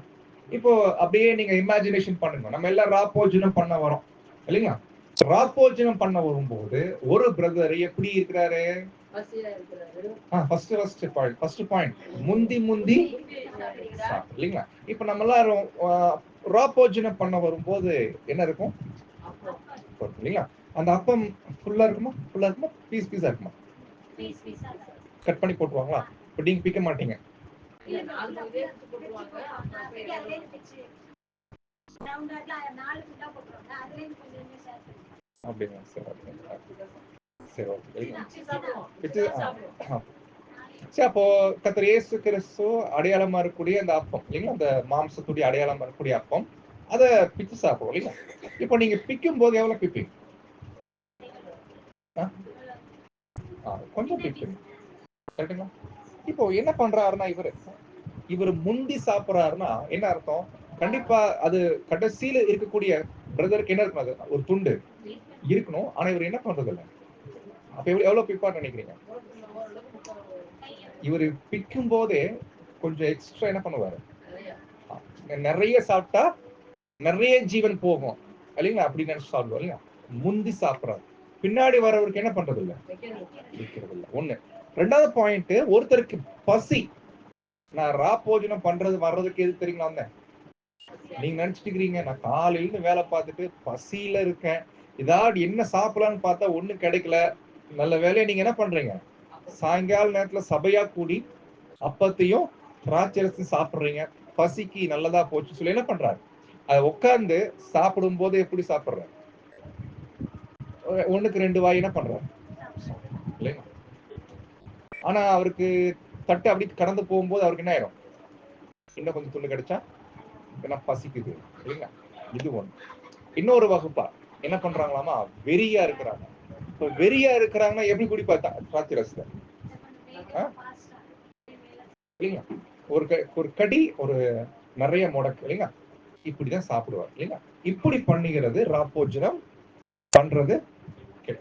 இப்போ அப்படியே நீங்க இமேஜினேஷன் பண்ணுங்க, நம்ம எல்லாம் ராபோஜனம் பண்ண வரோம் இல்லைங்களா? ராபோஜனம் பண்ண வரும்போது ஒரு பிரதர் எப்படி இருக்கிறாரு? ஃபர்ஸ்ட் பாயிண்ட் முந்தி இல்லைங்களா? இப்ப நம்ம எல்லாரும் ராப்போஜனம் பண்ண வரும்போது என்ன இருக்கும் இல்லைங்களா? அந்த அப்பம் ஃபுல்லா இருக்குமா பீஸா இருக்குமா? கட் பண்ணி போட்டுருவாங்களா? இப்ப நீங்க பிக்க மாட்டீங்க. அப்படிங்களா? சரி சரி, அப்போ கர்த்தர் இயேசு கிறிஸ்து அடையாளமா இருக்கக்கூடிய அந்த அப்பம் இல்லைங்களா? அந்த மாம்சத்துடைய அடையாளமா இருக்கக்கூடிய அப்பம், அத பிச்சு சாப்பிடுவோம் இல்லைங்களா? இப்போ நீங்க பிக்கும் போது எவ்வளவு பிப்பீங்க? கொஞ்சம் பிப்பீங்க, கரெக்டுங்களா? இப்போ என்ன பண்றாருன்னா இவர் முந்தி சாப்பிடுறாருன்னா என்ன அர்த்தம்? கண்டிப்பா அது கடைசியில இருக்கக்கூடிய பிரதருக்கு என்ன இருக்கும்? அது ஒரு துண்டு இருக்கணும். ஆனா இவர் என்ன பண்றது இல்லை. அப்ப எவ்வளவு பிப்பான்னு நினைக்கிறீங்க? இவர் பிக்கும் போதே கொஞ்சம் எக்ஸ்ட்ரா என்ன பண்ணுவாரு? நிறைய சாப்பிட்டா நிறைய ஜீவன் போகும் இல்லைங்களா? அப்படி நினைச்சு சாப்பிடுவோம் இல்லையா? முந்தி சாப்பிடுறாரு, பின்னாடி வரவருக்கு என்ன பண்றது இல்ல, வைக்கிறது இல்ல. ஒண்ணு. ரெண்டாவது பாயிண்ட், ஒருத்தருக்கு பசி. நான் ராப்போஜனம் பண்றது வர்றதுக்கு எது தெரியுங்களா வந்தேன்? நீங்க நினைச்சிட்டு இருக்கிறீங்க நான் காலையில இருந்து வேலை பார்த்துட்டு பசியில இருக்கேன், ஏதாவது என்ன சாப்பிடலான்னு பார்த்தா ஒண்ணு கிடைக்கல. நல்ல வேலையை நீங்க என்ன பண்றீங்க? சாயங்கால நேரத்துல சபையா கூடி அப்பத்தையும் திராட்சரசம் சாப்பிடுறீங்க, பசிக்கு நல்லதா போச்சு சொல்லி என்ன பண்றாரு? அதை உட்கார்ந்து சாப்பிடும் போது எப்படி சாப்பிடுறாரு? ஒண்ணுக்கு 2 வாய் என்ன பண்றாரு இல்லைங்களா? ஆனா அவருக்கு தட்டு அப்படி கடந்து போகும்போது அவருக்கு என்ன ஆயிரும்? இன்னும் கொஞ்சம் துண்டு கிடைச்சா என்ன பசிக்குது இல்லைங்களா? இது ஒண்ணு. இன்னொரு வகுப்பா என்ன பண்றாங்களாமா? வெறியா இருக்கிறாங்க. இப்ப வெறியா இருக்கிறாங்கன்னா எப்படி குடிப்பா திராட்சை ரசத்தை? இல்லைங்களா? ஒரு கடி, ஒரு நிறைய முடக்கு இல்லைங்களா? இப்படிதான் சாப்பிடுவார் இல்லைங்களா? இப்படி பண்ணுகிறது ராப்போஜனம் பண்றது.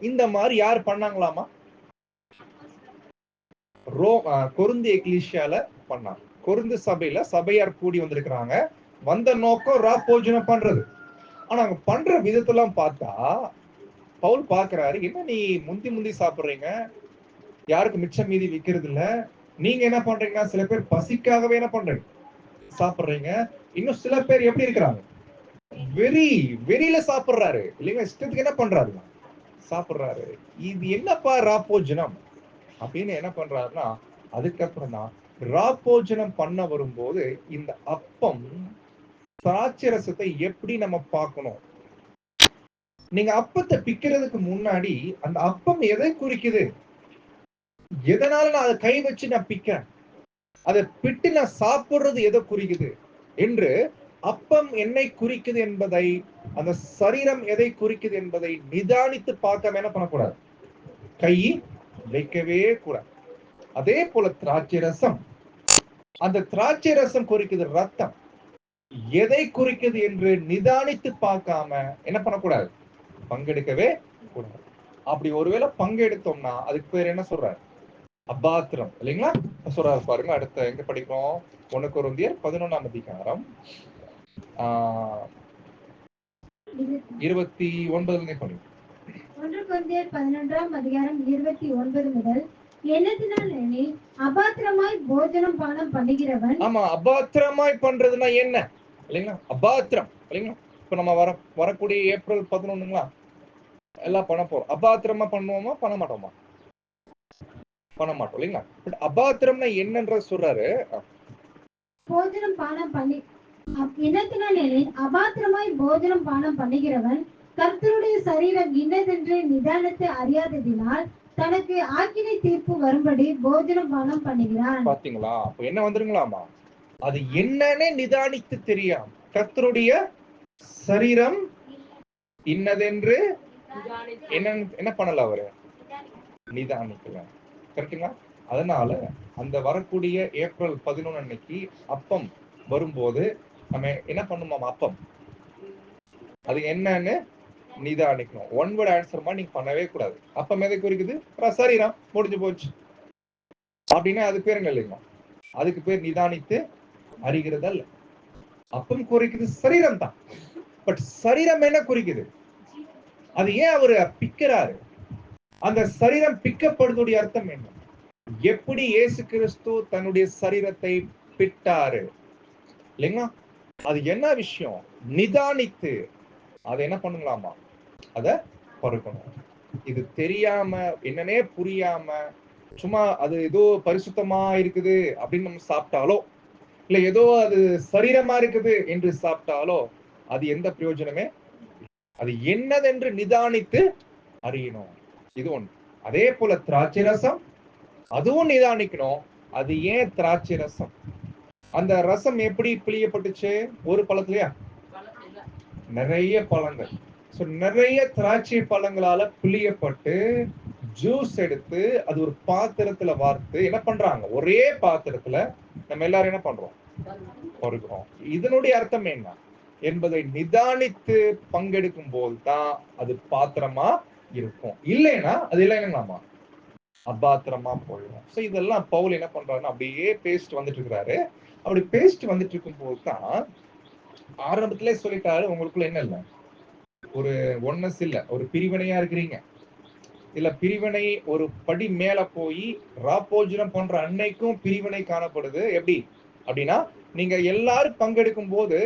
இந்த மாதிரி யார் பண்ணாங்களாமா? கொருந்து எக்லீசியால பண்ணாங்க. கொருந்து சபையில சபையார் கூடி வந்திருக்கிறாங்க. வந்த நோக்கம் ராப்போஜனம் பண்றது. ஆனா அவங்க பண்ற விதத்தெல்லாம் பார்த்தா பவுல் பாக்குறாரு, என்ன நீ முந்தி சாப்பிடுறீங்க, யாருக்கு மிச்சம் மீதி விக்கிறது இல்ல. நீங்க என்ன பண்றீங்கன்னா சில பேர் பசிக்காகவே என்ன பண்றீங்க சாப்பிடுறீங்க. இன்னும் சில பேர் எப்படி இருக்கிறாங்க? வெறியில சாப்பிடுறாரு இல்லைங்க, இஷ்டத்துக்கு என்ன பண்றாரு சாப்பிடுறாரு. இது என்னப்பா ராப்போஜனம் அப்படின்னு என்ன பண்றாருன்னா, அதுக்கப்புறம் தான் ராப்போஜனம் பண்ண வரும்போது இந்த அப்பம் திராட்சை ரசத்தை எப்படி நம்ம பார்க்கணும். நீங்க அப்பத்தை பிக்கிறதுக்கு முன்னாடி அந்த அப்பம் எதை குறிக்குது, எதனால நான் அதை கை வச்சு நான் பிக்கிறேன், அதை பிட்டு நான் சாப்பிடுறது எதை குறிக்குது என்று, அப்பம் என்னை குறிக்குது என்பதை, அந்த சரீரம் எதை குறிக்குது என்பதை நிதானித்து பார்க்க என்ன பண்ணக்கூடாது, கை வைக்கவே கூடாது. அதே போல திராட்சை ரசம், அந்த திராட்சை ரசம் குறிக்குது ரத்தம், எதை குறிக்குது என்று நிதானித்து பார்க்காம என்ன பண்ணக்கூடாது, பங்கெடுக்கவே கூடாது. அப்படி ஒருவேளை பங்கெடுத்தோம்னா அதுக்கு பேர் என்ன சொல்றாரு? அபாத்திரம் இல்லைங்களா? சொல்றாரு பாருங்க. அடுத்த எங்க படிக்கிறோம்? 1 கொரிந்தியர் 11ஆம் அதிகாரம் 29 படிக்கும். 1 கொரிந்தியர் 11ஆம் அதிகாரம் 29 முதல், என்னத்தினால் எனில் அபாத்திரமாய் போஜனம் பானம் பண்ணுகிறவன். ஆமா, அபாத்திரமாய் பண்றதுன்னா என்ன இல்லைங்களா? அபாத்திரம் இல்லைங்களா? இப்ப நம்ம வரக்கூடிய ஏப்ரல் 11ங்களா எல்லாம் பண்ண போறோம். அபாத்திரமா பண்ணுவோமா பண்ண மாட்டோமா? பண்ண மாட்டோம் இல்லைங்களா? பட் அபாத்திரம்னா என்னன்ற சொல்றாரு. போஜனம் பானம் பண்ணி என்னத்தினால் எனில் அபாத்திரமாய் போஜனம் பானம் பண்ணுகிறவன் கர்த்தருடைய சரீரம் இன்னதென்று நிதானத்தை அறியாததினால் தனக்கு ஆக்கினை தீர்ப்பு வரும்படி போஜனம் பானம் பண்ணுகிறான். பாத்தீங்களா? அப்ப என்ன வந்துருங்களாமா? அது என்னன்னே நிதானித்து தெரியாம கர்த்தருடைய சரீரம் இன்னதென்று என்ன பண்ணல, அவரு நிதானிக்கல. கரெக்டுங்களா? அதனால அந்த வரக்கூடிய ஏப்ரல் 11 அன்னைக்கு அப்பம் வரும்போது நம்ம என்ன பண்ணுமா? அப்பம் அது என்னன்னு நிதானிக்கணும். ஒன் வேர்ட் ஆன்சர் மாதிரி நீங்க பண்ணவே கூடாது. அப்பம் எதை குறிக்குது? சரீரம், முடிஞ்சு போச்சு அப்படின்னா அது பேர் என்ன இல்லைங்க, அதுக்கு பேர் நிதானித்து அறிகிறது அல்ல. அப்பம் குறிக்குது சரீரம் தான். பட் சரீரம் என்ன குறிக்குது? அது ஏன் அவரு பிக்கிறாரு? அந்த சரீரம் பிக்கப்படுவதுடைய அர்த்தம் என்ன? எப்படி இயேசு கிறிஸ்து தன்னுடைய சரீரத்தை பிட்டாரு இல்லைங்களா? அது என்ன விஷயம்? நிதானித்து அதை என்ன பண்ணுங்களாமா? அத பருக்கணும். இது தெரியாம, என்னன்னே புரியாம, சும்மா அது ஏதோ பரிசுத்தமா இருக்குது அப்படின்னு நம்ம சாப்பிட்டாலோ, இல்ல ஏதோ அது சரீரமா இருக்குது என்று சாப்பிட்டாலோ, அது எந்த பிரயோஜனமே, அது என்னதென்று நிதானித்து அறியணும். இது ஒண்ணு. அதே போல திராட்சை ரசம், அதுவும் நிதானிக்கணும். அது ஏன் திராட்சை ரசம்? அந்த ரசம் எப்படி பிழியப்பட்டுச்சு? ஒரு பழத்துலயா? நிறைய பழங்கள். சோ நிறைய திராட்சை பழங்களால பிழியப்பட்டு ஜூஸ் எடுத்து அது ஒரு பாத்திரத்துல வார்த்து என்ன பண்றாங்க? ஒரே பாத்திரத்துல நம்ம எல்லாரும் என்ன பண்றோம்? பருகிறோம். இதனுடைய அர்த்தம் என்ன என்பதை நிதானித்து பங்கெடுக்கும் போதுதான் அது பாத்திரமா இருக்கும். இல்லைன்னா அது இல்லைங்களாமா, அபாத்திரமா போயிடும். சோ இதெல்லாம் பவுல் என்ன பண்றாருன்னா அப்படியே பேஸ்ட் வந்துட்டு இருக்கிறாரு. அப்படி பேஸ்ட் வந்துட்டு இருக்கும் போதுதான் ஆரம்பத்திலே சொல்லிட்டாரு, உங்களுக்குள்ள என்ன இல்ல, ஒரு ஒன்னஸ் இல்ல, ஒரு பிரிவினையா இருக்கிறீங்க. இல்ல பிரிவினை ஒரு படி மேல போய் ராப்போஜனம் பண்ற அன்னைக்கும் பிரிவினை காணப்படுது. எப்படி அப்படின்னா, நீங்க எல்லாரும் பங்கெடுக்கும் போது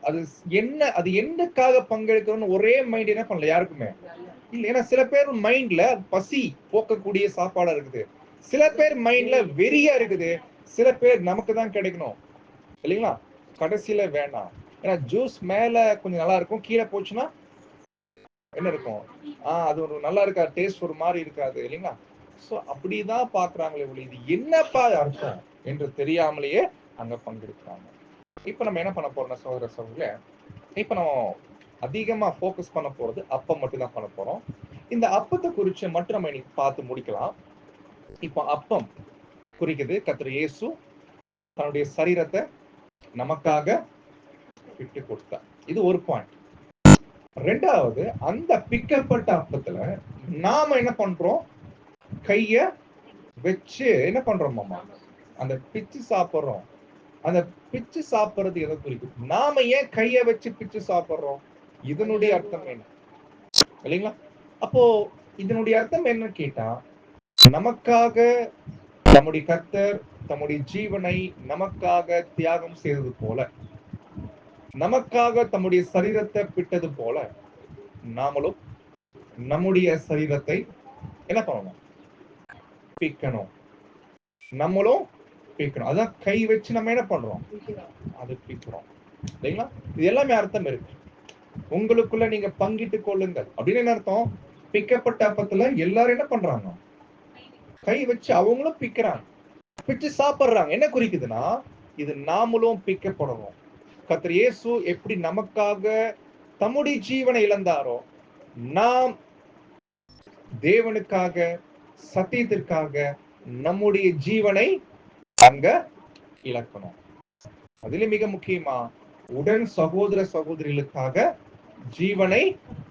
அது என்ன, அது என்னக்காக பங்கெடுக்கணும்னு ஒரே மைண்ட் என்ன பண்ணல யாருக்குமே இல்ல. ஏன்னா சில பேர் மைண்ட்ல பசி போக்கக்கூடிய சாப்பாடா இருக்குது, சில பேர் மைண்ட்ல வெறியா இருக்குது, சில பேர் நமக்கு தான் கிடைக்கணும் இல்லைங்களா, கடைசியில வேண்டாம். ஏன்னா ஜூஸ் மேல கொஞ்சம் நல்லா இருக்கும், கீழே போச்சுன்னா என்ன இருக்கும், அது ஒரு நல்லா இருக்கா, டேஸ்ட் ஒரு மாதிரி இருக்காது இல்லைங்களா. சோ அப்படிதான் பாக்குறாங்களே ஒளி, இது என்னப்பா அர்த்தம் என்று தெரியாமலேயே அங்க பங்கெடுக்கிறாங்க. இப்ப நம்ம என்ன பண்ண போறோம்னா சகோதர சகோதரர்களே, இப்ப நம்ம அதிகமா போக்கஸ் பண்ண போறது அப்பம் மட்டும் தான் பண்ண போறோம். இந்த அப்பத்தை குறிச்சு மட்டும் நம்ம இன்னைக்கு பார்த்து முடிக்கலாம். இப்ப அப்பம் குறிக்குது கர்த்தர் இயேசு தன்னுடைய சரீரத்தை நமக்காக விட்டு கொடுத்தார். இது ஒரு பாயிண்ட். ரெண்டாவது, அந்த பிக்கப்பட்ட அப்பத்துல நாம என்ன பண்றோம்? கைய வச்சு என்ன பண்றோம் மாமா? அந்த பிச்சு சாப்பிடுறோம். அந்த பிச்சு சாப்பிடுறது எதை குறிக்கும்? நாம ஏன் கைய வச்சு பிச்சு சாப்பிடுறோம்? இதனுடைய அர்த்தம் என்ன இல்லைங்களா? அப்போ இதனுடைய அர்த்தம் என்ன கேட்டா, நமக்காக நம்முடைய கர்த்தர் தம்முடைய ஜீவனை நமக்காக தியாகம் செய்தது போல, நமக்காக தம்முடைய சரீரத்தை பிட்டது போல, நாமளும் நம்முடைய சரீரத்தை என்ன பண்ணணும்? பிக்கணும். நம்மளும் பிக்கணும். அதான் கை வச்சு நம்ம என்ன பண்றோம்? அது பிக்கிறோம் இல்லைங்களா? இது எல்லாமே அர்த்தம் இருக்கு. உங்களுக்குள்ள நீங்க பங்கிட்டு கொள்ளுங்கள் அப்படின்னு என்ன அர்த்தம்? பிக்கப்பட்ட அப்பத்துல எல்லாரும் என்ன பண்றாங்க? கை வச்சு அவங்களும் பிக்கிறாங்க, பிச்சு சாப்பிடுறாங்க. என்ன குறிக்குதுன்னா, இது நாமளும் பிக்கப்படணும். கர்த்தர் இயேசு எப்படி நமக்காக தம்முடைய ஜீவனை இழந்தாரோ, நாம் தேவனுக்காக சத்தியத்திற்காக நம்முடைய ஜீவனை அங்க இழக்கணும். அதிலும் மிக முக்கியமா உடன் சகோதர சகோதரிகளுக்காக ஜீவனை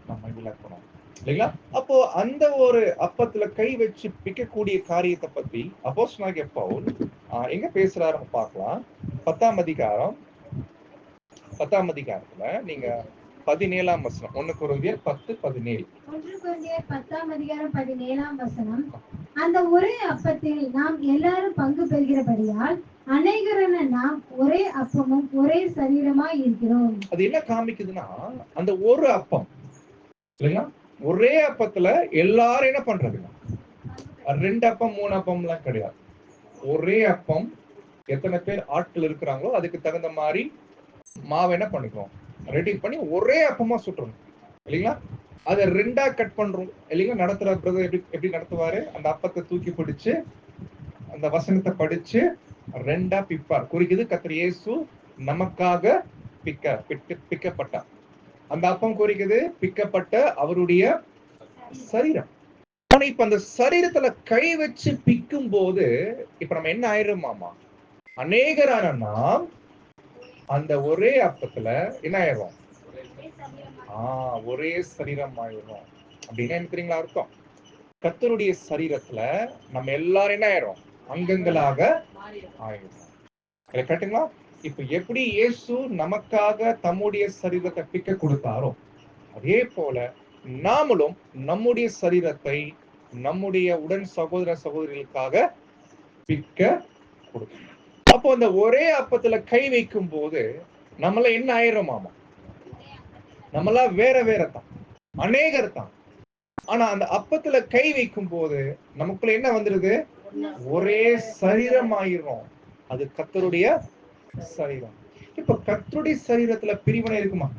நம்ம இழக்கணும் இல்லைங்களா? அப்போ அந்த ஒரு அப்பத்துல கை வச்சு பிக்கக்கூடிய காரியத்தை பத்தி அப்போஸ்தலனாகிய பவுல் எங்க பேசுறாரு பார்க்கலாம். 10ஆம் அதிகாரத்துல நீங்க 17ஆம் வசனம், 1 கொரிந்தியர் 10:17. 1 கொரிந்தியர் 10ஆம் அதிகாரம் 17ஆம் வசனம். அந்த ஒரே அப்பத்தில் நாம் எல்லாரும் பங்கு பெறுகிறபடியால் அநேகரான நாம் ஒரே அப்பமும் ஒரே சரீரமாய் இருக்கிறோம். அது என்ன காமிக்குதுன்னா, அந்த ஒரு அப்பம் இல்லைங்களா, ஒரே அப்பத்துல எல்லாரும் என்ன பண்றது? 2 அப்பம் 3 அப்பம் எல்லாம் கிடையாது. ஒரே அப்பம். எத்தனை பேர் ஆட்கள் இருக்கிறாங்களோ அதுக்கு தகுந்த மாதிரி மாவை என்ன பண்ணிக்கிறோம்? ரெடி பண்ணி ஒரே அப்பமா சுட்டுறோம் இல்லைங்களா? அதை 2ஆ கட் பண்றோம் இல்லைங்களா? நடத்துற பிரதர் எப்படி நடத்துவாரு? அந்த அப்பத்தை தூக்கி பிடிச்சு அந்த வசனத்தை படிச்சு 2ஆ பிப்பார். குறிக்குது கர்த்தர் இயேசு நமக்காக பிக்கப்பட்டார். அந்த அப்பம் குறிக்குது பிக்கப்பட்ட அவருடைய சரீரம். ஆனா இப்ப அந்த சரீரத்துல கை வச்சு பிக்கும் போது இப்ப நம்ம என்ன ஆயிடுமாமா? அநேகரான நாம் அந்த ஒரே அப்பத்துல என்ன ஆயிரும்? ஒரே சரீரம் ஆயிரும். அப்படின்னா என்ன தெரியுங்களா அர்த்தம்? கர்த்தருடைய சரீரத்துல நம்ம எல்லாரும் என்ன ஆயிரும்? அங்கங்களாக ஆயிரும். கரெக்ட்டுங்களா? இப்ப எப்படி இயேசு நமக்காக தம்முடைய சரீரத்தை பிக்க கொடுத்தாரோ, அதே போல நாமளும் நம்முடைய சரீரத்தை நம்முடைய உடன் சகோதர சகோதரிகளுக்காக பிக்க கொடுக்கணும். அப்போ அந்த ஒரே அப்பத்துல கை வைக்கும் போது நம்மள என்ன ஆயிரமாமா? நம்மளா வேற வேற தான், அநேகர் தான். ஆனா அந்த அப்பத்துல கை வைக்கும் போது நமக்குள்ள என்ன வந்துருது? ஒரே சரீரம் ஆயிரும். அது கர்த்தருடைய சரீரம். இப்ப கர்த்தருடைய சரீரத்துல பிரிவினை இருக்குமா?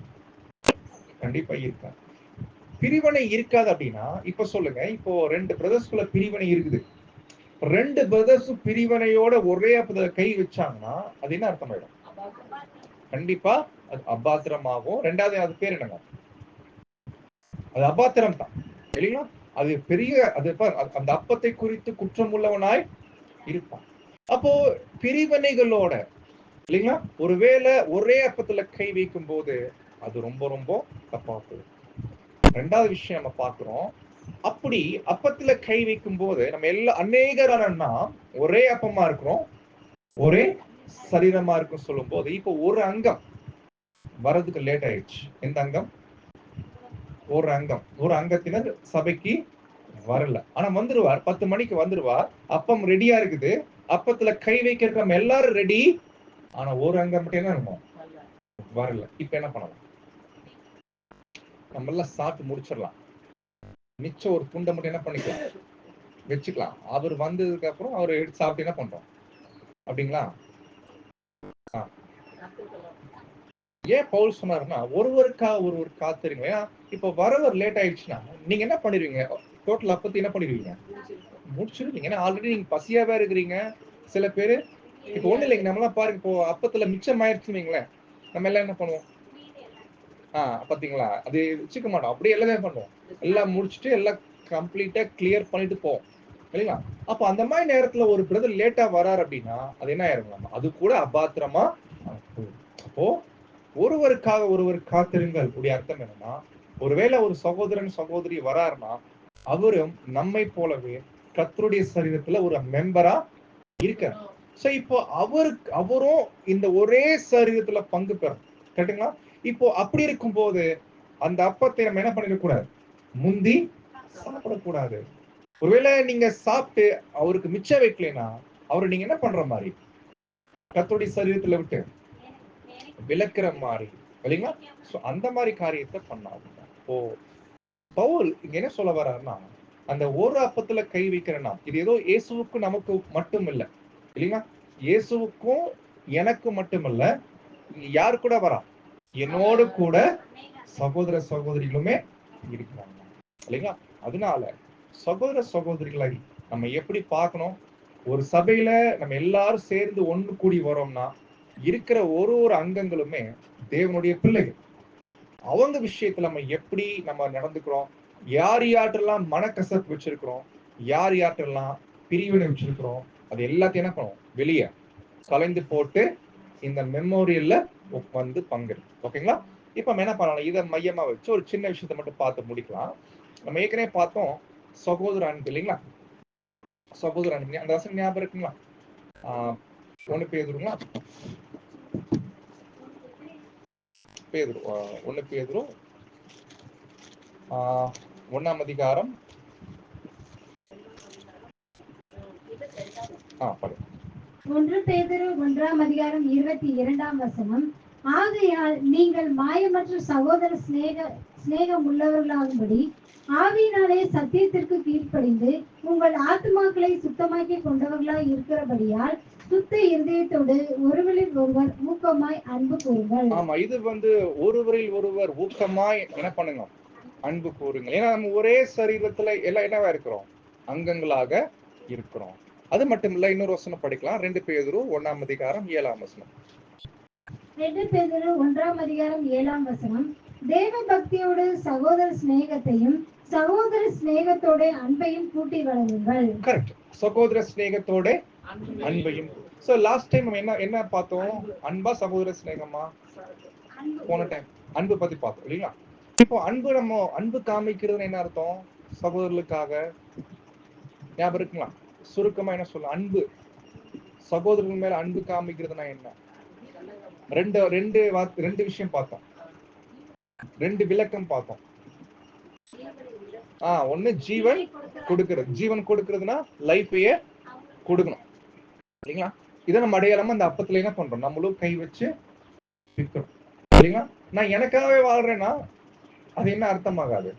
கண்டிப்பா இருக்காது. பிரிவினை இருக்காது அப்படின்னா இப்ப சொல்லுங்க, இப்போ 2 பிரதர்ஸ்குள்ள பிரிவினை இருக்குது. 2 பிரதர்ஸும் பிரிவினையோட ஒரே அப்பத்துல கை வச்சாங்கன்னா அது என்ன அர்த்தம் ஆயிடும்? கண்டிப்பா அது அபாத்திரமாகும். ரெண்டாவது அது பேர் என்னங்க? அது அபாத்திரம் தான் இல்லைங்களா? அது பெரிய அது அந்த அப்பத்தை குறித்து குற்றம் உள்ளவனாய் இருப்பான். அப்போ பிரிவினைகளோட இல்லைங்களா, ஒருவேளை ஒரே அப்பத்துல கை வைக்கும் போது அது ரொம்ப ரொம்ப தப்பா போகுது. ரெண்டாவது விஷயம் நம்ம பார்க்கிறோம், அப்படி அப்பத்துல கை வைக்கும் போது நம்ம எல்லாம் அநேகரானா ஒரே அப்பமா இருக்கிறோம், ஒரே சரீரமா இருக்கும் சொல்லும் போது இப்போ ஒரு அங்கம் வர்றதுக்கு லேட் ஆயிடுச்சு. எந்த அங்கம்? ஒரு அங்கத்தினர் சபைக்கு வரல. ஆனா வந்துருவார், 10 மணிக்கு வந்துருவார். அப்பம் ரெடியா இருக்குது, அப்பத்துல கை வைக்க நம்ம எல்லாரும் ரெடி. ஆனா ஒரு அங்கம் மட்டும் என்ன இருக்கும்? வரல. இப்ப என்ன பண்ணலாம்? நம்ம எல்லாம் சாப்பிட்டு முடிச்சிடலாம், மிச்சம் ஒரு துண்டை மட்டும் என்ன பண்ணிக்கலாம்? வச்சுக்கலாம். அவர் வந்ததுக்கு அப்புறம் அவர் எடுத்து சாப்பிட்டு என்ன பண்றோம்? அப்படிங்களா? ஏன் பவுல் சொன்னாருன்னா ஒருவர் காத்திருங்க. ஏன்னா இப்ப வரவர் லேட் ஆயிடுச்சுன்னா நீங்க என்ன பண்ணிருவீங்க? டோட்டல் அப்பத்தி என்ன பண்ணிருவீங்க? முடிச்சிருவீங்க. ஏன்னா ஆல்ரெடி நீங்க பசியாவே இருக்கிறீங்க. சில பேரு இப்ப ஒண்ணு இல்லைங்க, நம்மளாம் பாருங்க, இப்போ அப்பத்துல மிச்சம் ஆயிடுச்சுன்னு வைங்களேன், நம்ம எல்லாம் என்ன பண்ணுவோம்? பாத்தீங்களா, அது வச்சுக்க மாட்டோம், அப்படியே எல்லாமே பண்ணுவோம். எல்லாம் முடிச்சுட்டு எல்லாம் கம்ப்ளீட்டா கிளியர் பண்ணிட்டு போவோம் இல்லைங்களா? அப்ப அந்த மாதிரி நேரத்துல ஒரு பிரதர் லேட்டா வராரு அப்படின்னா அது என்ன ஆயிருங்க? அது கூட அபாத்திரமா. அப்போ ஒருவருக்காக ஒருவர் காத்திருங்கள் உடைய அர்த்தம் என்னன்னா, ஒருவேளை ஒரு சகோதரன் சகோதரி வராருன்னா அவரும் நம்மை போலவே கர்த்தருடைய சரீரத்துல ஒரு மெம்பரா இருக்கார். சோ இப்போ அவரும் இந்த ஒரே சரீரத்துல பங்கு பெறும். கரெக்டுங்களா? இப்போ அப்படி இருக்கும் போது அந்த அப்பத்தை நம்ம என்ன பண்ணிடக்கூடாது? முந்தி சாப்பிடக்கூடாது. ஒருவேளை நீங்க சாப்பிட்டு அவருக்கு மிச்சம் வைக்கலைன்னா அவரை நீங்க என்ன பண்ற மாதிரி? கர்த்தருடைய சரீரத்துல விட்டு விளக்குற மாதிரி இல்லைங்களா? சோ அந்த மாதிரி காரியத்தை பண்ணாதீங்க. ஓ, பவுல் இங்க என்ன சொல்ல வர்றாருன்னா, அந்த ஒரு அப்பத்துல கை வைக்கிறேன்னா இது ஏதோ இயேசுவுக்கு நமக்கு மட்டும் இல்ல இல்லைங்களா? இயேசுவுக்கும் எனக்கு மட்டுமல்ல, யாரு கூட வரா? என்னோடு கூட சகோதர சகோதரிகளுமே இருக்கிறாங்க இல்லைங்களா? அதனால சகோதர சகோதரிகளை நம்ம எப்படி பார்க்கணும்? ஒரு சபையில நம்ம எல்லாரும் சேர்ந்து ஒன்று கூடி வரோம்னா இருக்கிற ஒரு ஒரு அங்கங்களுமே தேவனுடைய பிள்ளைகள். அவங்க விஷயத்துல நம்ம எப்படி நம்ம நடந்துக்கிறோம்? யார் யார்ட்டெல்லாம் மனக்கசப்பு வச்சிருக்கிறோம், யார் யார்ட்டெல்லாம் பிரிவினை வச்சிருக்கிறோம், அது எல்லாத்தையும் என்ன பண்ணுவோம்? வெளியே கலைந்து போட்டு இந்த மெமோரியல்ல வந்து பங்கெடுக்கும். ஓகேங்களா? இப்ப நம்ம என்ன பண்ணலாம்? இதை மையமா வச்சு ஒரு சின்ன விஷயத்தை மட்டும் பார்த்து முடிக்கலாம். நம்ம ஏற்கனவே பார்த்தோம் சகோதர அன்பு இல்லைங்களா? சகோதர அன்பு அந்த வசனம் ஞாபகம் இருக்குங்களா? 1 பேதுருங்களா? பேதுரு 1 பேதுரு 1ஆம் அதிகாரம். படி. 1 பேதுரு 1ஆம் அதிகாரம் 22ஆம் வசனம். ஆகையால் நீங்கள் மாயமற்ற சகோதர சிநேகம் உள்ளவர்களாகும்படி ஆவியினாலே சத்தியத்திற்கு கீழ்ப்படிந்து உங்கள் ஆத்துமாக்களை சுத்தமாக்கி கொண்டவர்களாய் இருக்கிறபடியால் சுத்த இருதயத்தோடு ஒருவரில் ஒருவர் ஊக்கமாய் அன்பு கூறுங்கள். ஆமா, இது ஒருவரில் ஒருவர் ஊக்கமாய் என்ன பண்ணுங்க? அன்பு கூறுங்கள். ஏன்னா நம்ம ஒரே சரீரத்துல எல்லாம் என்னவா இருக்கிறோம்? அங்கங்களாக இருக்கிறோம். அது மட்டும் இல்ல, இன்னொரு வசனம் படிக்கலாம். 2 பேதுரு 1ஆம் அதிகாரம் 7ஆம் வசனம். 2 பேதுரு 1ஆம் அதிகாரம் 7ஆம் வசனம். தேவ பக்தியோடு சகோதர சிநேகத்தையும் சகோதர சிநேகத்தோட அன்பையும் கூட்டி வளருங்கள். கரெக்ட். சகோதர சிநேகத்தோட அன்பையும். சோ லாஸ்ட் டைம் நம்ம என்ன பார்த்தோம்? அன்பா சகோதர சிநேகமா? போன டைம் அன்பு பத்தி பார்த்தோம் இல்லைங்களா? இப்போ அன்பு காமிக்கிறதுன்னு என்ன அர்த்தம்? சகோதரர்களுக்காக ஞாபகம் இருக்குங்களா? சுருக்கமா என்ன சொல்ல? அன்பு சகோதரர்கள் மேல அன்பு காமிக்கிறதுனா என்ன? ரெண்டு விஷயம் பார்த்தோம், 2 விளக்கம் பார்த்தோம். ஒண்ணு ஜீவன் கொடுக்கிறது. ஜீவன் கொடுக்கிறதுனா லைஃபையே கொடுக்கணும் இல்லைங்களா? இதை நம்ம அடையாளமா அந்த அப்பத்துல என்ன பண்றோம், நம்மளும் கை வச்சு விற்கிறோம் இல்லைங்களா? நான் எனக்காகவே வாழ்றேன்னா அது என்ன அர்த்தமாகாது.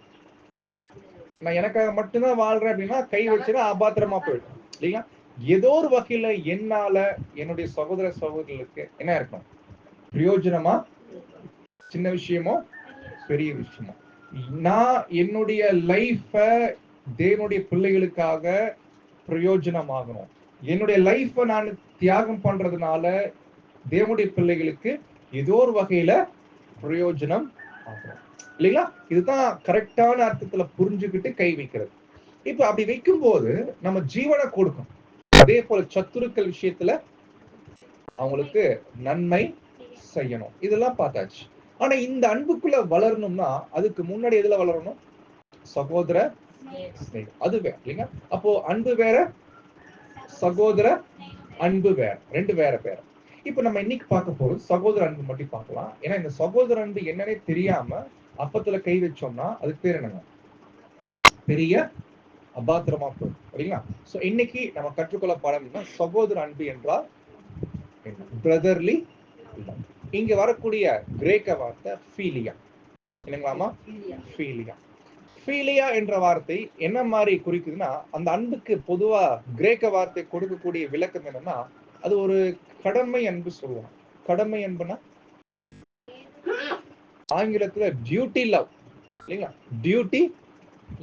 நான் எனக்காக மட்டும்தான் வாழ்றேன் அப்படின்னா கை வச்சுன்னா அபாத்திரமா போயிடும் இல்லைங்களா? ஏதோ ஒரு வகையில என்னால என்னுடைய சகோதர சகோதரிகளுக்கு என்ன இருக்கும் பிரயோஜனமா, சின்ன விஷயமோ பெரிய விஷயமோ, நான் என்னுடைய லைஃப தேவனுடைய பிள்ளைகளுக்காக பிரயோஜனமாகணும். என்னுடைய லைஃப நான் தியாகம் பண்றதுனால தேவனுடைய பிள்ளைகளுக்கு ஏதோ ஒரு வகையில பிரயோஜனம் ஆகணும் இல்லைங்களா? இதுதான் கரெக்டான அர்த்தத்துல புரிஞ்சுக்கிட்டு கை வைக்கிறது. இப்ப அப்படி வைக்கும் போது நம்ம ஜீவனை கொடுக்கணும். அதே போல சத்துருக்கள் விஷயத்துல அவங்களுக்கு நன்மை செய்யணும். இதெல்லாம் பார்த்தாச்சு. ஆனா இந்த அன்புக்குள்ள வளரணும்னா அதுக்கு முன்னாடி எதுல வளரணும்? சகோதர ஸ்நேகம். அது வேற இல்லைங்க. அப்போ அன்பு வேற, சகோதர அன்பு வேற, ரெண்டு வேற வேற. இப்ப நம்ம இன்னைக்கு பார்க்க போறது சகோதர அன்பு மட்டும் பார்க்கலாம். ஏன்னா இந்த சகோதர அன்பு என்னன்னே தெரியாம அப்பத்துல கை வச்சோம்னா அதுக்கு பேர் என்னங்க, பெரிய அபாத்திரமா போகும் சரிங்களா? சோ இன்னைக்கு நம்ம கற்றுக்கொள்ள பாடம்னா சகோதர அன்பு என்றால் பிரதர்லி. இங்க வரக்கூடிய கிரேக்க வார்த்தை ஃபீலியா இல்லைங்களாமா? ஃபீலியா. ஃபீலியா என்ற வார்த்தை என்ன மாதிரி குறிக்குதுன்னா, அந்த அன்புக்கு பொதுவா கிரேக்க வார்த்தை கொடுக்கக்கூடிய விளக்கம் என்னன்னா, அது ஒரு கடமை அன்பு சொல்லுவாங்க. கடமை அன்புனா ஆங்கிலத்துல டியூட்டி லவ் இல்லைங்களா? டியூட்டி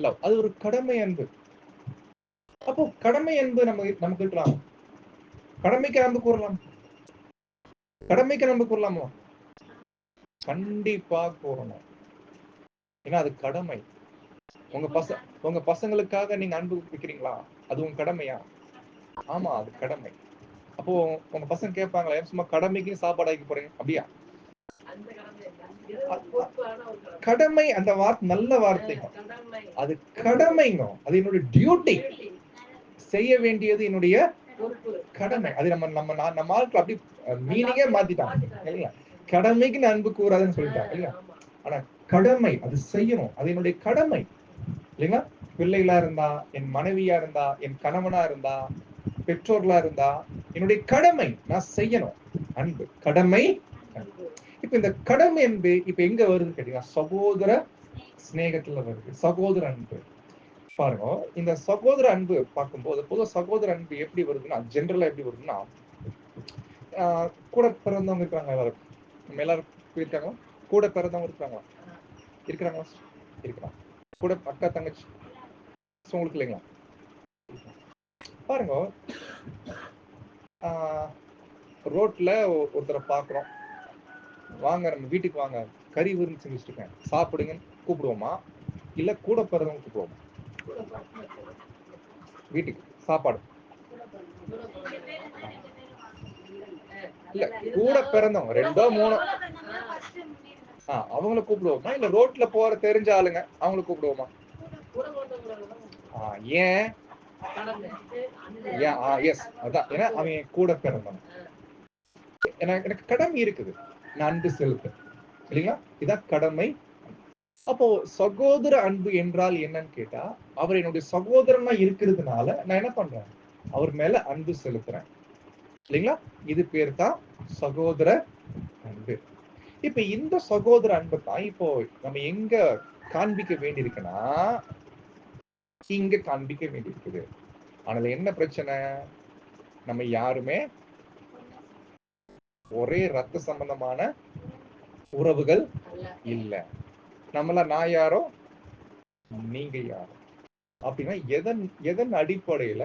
லவ், அது ஒரு கடமை அன்பு. அப்போ கடமை அன்பு நமக்கு இருக்கலாம். கடமைக்கு அன்பு கூறலாம், கடமைக்கு அன்பு கூறலாமோ? கண்டிப்பா கூறணும். ஏன்னா அது கடமை. உங்க பசங்களுக்காக நீங்க அன்பு வைக்கிறீங்களா? அது உங்க கடமையா? ஆமா, அது கடமை. அப்போ உங்க பசங்க கேட்பாங்களா, சும்மா கடமைக்கு சாப்பாடு ஆக்கி போறீங்க அப்படியா? கடமை அந்த வார்த்தை நல்ல வார்த்தைங்க, அது கடமைங்க, அது என்னுடைய டியூட்டி, செய்ய வேண்டியது என்னுடைய கடமை. அது நம்ம ஆட்கள் அப்படி மீனிங்கே மாத்திட்டாங்க இல்லையா? கடமைக்கு அன்பு கூறாதுன்னு சொல்லிட்டாங்க இல்லையா? ஆனா கடமை அது செய்யணும், அது என்னுடைய கடமை இல்லைங்களா? பிள்ளைகளா இருந்தா, என் மனைவியா இருந்தா, என் கணவனா இருந்தா, பெற்றோர்களா இருந்தா என்னுடைய கடமை நான் செய்யணும். அன்பு கடமை. இப்ப இந்த கடமை அன்பு இப்ப எங்க வருதுன்னு கேட்டீங்கன்னா சகோதர சிநேகத்துல வருது. சகோதர அன்பு பாருங்க, இந்த சகோதர அன்பு பார்க்கும்போது பொதுவாக சகோதர அன்பு எப்படி வருதுன்னா, ஜென்ரலா எப்படி வருதுன்னா, கூட பிறந்தவங்க இருக்காங்க எல்லாரும், நம்ம எல்லாரும் போயிருக்காங்க, கூட பிறந்தவங்க இருக்காங்களா? இருக்கிறாங்களா? இருக்கிறாங்க. கூட அக்கா தங்கச்சி உங்களுக்கு இல்லைங்களா? பாருங்க, ரோட்ல ஒருத்தரை பாக்குறோம், வாங்க நம்ம வீட்டுக்கு வாங்க, கறி விருந்து செஞ்சு வச்சிருக்கேன் சாப்பிடுங்கன்னு கூப்பிடுவோமா, இல்ல கூட பிறந்தவங்க கூப்பிடுவோமா? வீட்டுக்கு சாப்பாடு இல்ல, கூட பிறந்தவங்க ரெண்டோ மூணோ அவங்கள கூப்பிடுவோமா, இல்ல ரோட்ல போற தெரிஞ்ச ஆளுங்க அவங்கள கூப்பிடுவோமா? ஏன்? எஸ், அதான், ஏன்னா அவன் கூட பிறந்தவன், எனக்கு கடமை இருக்குது, நான் அன்பு செலுத்த இல்லைங்களா? இதான் கடமை. அப்போ சகோதர அன்பு என்றால் என்னன்னு கேட்டா, அவர் என்னுடைய சகோதரனா இருக்கிறதுனால நான் என்ன பண்றேன், அவர் மேல அன்பு செலுத்துறேன் இல்லைங்களா? இது பேர் தான் சகோதர அன்பு. இப்ப இந்த சகோதர அன்பு தான் இப்போ நம்ம எங்க காண்பிக்க வேண்டியிருக்குன்னா, இங்க காண்பிக்க வேண்டியிருக்குது. ஆனா என்ன பிரச்சனை, நம்ம யாருமே ஒரே ரத்த சம்பந்தமான உறவுகள் இல்ல. நம்மள நான் யாரோ நீங்க யாரோ அப்படின்னா எதன் அடிப்படையில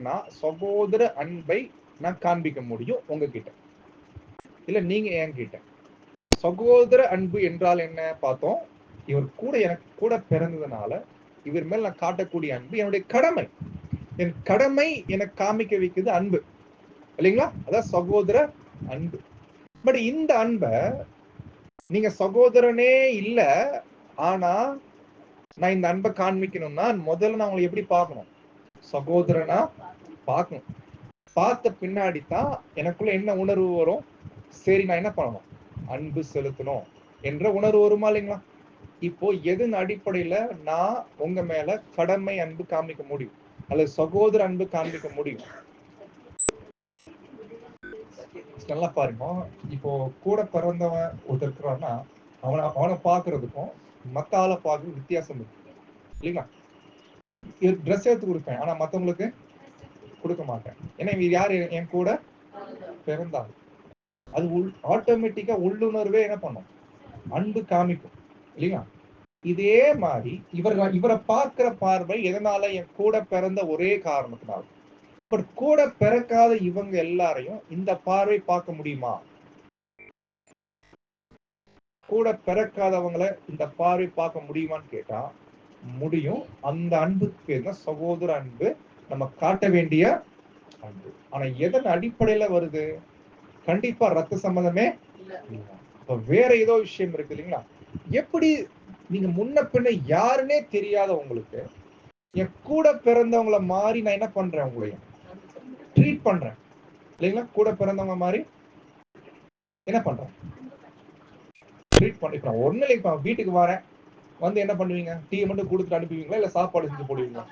நான் சகோதர அன்பை நான் காண்பிக்க முடியும் உங்ககிட்ட, இல்ல நீங்க என்கிட்ட? சகோதர அன்பு என்றால் என்ன பார்த்தோம். இவர் கூட எனக்கு கூட பிறந்ததுனால இவர் மேல் நான் காட்டக்கூடிய அன்பு என்னுடைய கடமை. என் கடமை எனக்கு காமிக்க வைக்கிறது அன்பு இல்லைங்களா? அதான் சகோதர அன்பு. பட் இந்த அன்பை நீங்க சகோதரனே இல்ல, ஆனா நான் இந்த அன்பை காண்பிக்கணும்னா முதல்ல நான் உங்களை எப்படி பார்க்கணும், சகோதரனா பார்க்கணும். பார்த்த பின்னாடி தான் எனக்குள்ள என்ன உணர்வு வரும், சரி நான் என்ன பண்ணணும், அன்பு செலுத்தணும் என்ற உணர்வு வருமா இல்லைங்களா? இப்போ எதன் அடிப்படையில நான் உங்க மேல கடமை அன்பு காமிக்க முடியும் அல்லது சகோதர அன்பு காண்பிக்க முடியும்? நல்லா பாருங்க. இப்போ கூட பிறந்தவன் ஒருத்தர் இருக்கிறான்னா அவனை பாக்குறதுக்கும் மத்த ஆளை பார்க்கறது வித்தியாசம் இருக்கு இல்லைங்களா? ட்ரெஸ் எடுத்து கொடுப்பேன், ஆனா மத்தவங்களுக்கு கொடுக்க மாட்டேன். ஏன்னா இது யாரு என் கூட பிறந்தாங்க. அது ஆட்டோமேட்டிக்கா உள்ளுணர்வே என்ன பண்ணும்? அன்பு காமிக்கும் இல்லைங்களா? இதே மாதிரி இவரை பார்க்கிற பார்வை எதனால? என் கூட பிறந்த ஒரே காரணத்தினால. பட் கூட பிறக்காத இவங்க எல்லாரையும் இந்த பார்வை பார்க்க முடியுமா? கூட பிறக்காதவங்களை இந்த பார்வை பார்க்க முடியுமான்னு கேட்டா முடியும். அந்த அன்புக்கு பேர் தான் சகோதர அன்பு, நம்ம காட்ட வேண்டிய அன்பு. ஆனா எதன் அடிப்படையில வருது? கண்டிப்பா ரத்த சம்பந்தமே இப்ப வேற ஏதோ விஷயம் இருக்கு இல்லைங்களா? எப்படி நீங்க முன்ன பின்ன யாருன்னே தெரியாத உங்களுக்கு என் கூட பிறந்தவங்கள மாதிரி நான் என்ன பண்றேன்? உங்களையும் ட்ரீட் பண்றேன் இல்லைங்களா? கூட பிறந்தவங்க மாதிரி என்ன பண்றேன்? ட்ரீட் பண்ணிக்கிறேன். ஒண்ணு இல்லை, இப்ப வீட்டுக்கு வரேன், வந்து என்ன பண்ணுவீங்க? டீ மட்டும் கொடுத்துட்டு அனுப்புவீங்களா இல்ல சாப்பாடு செஞ்சு போடுவீங்களா?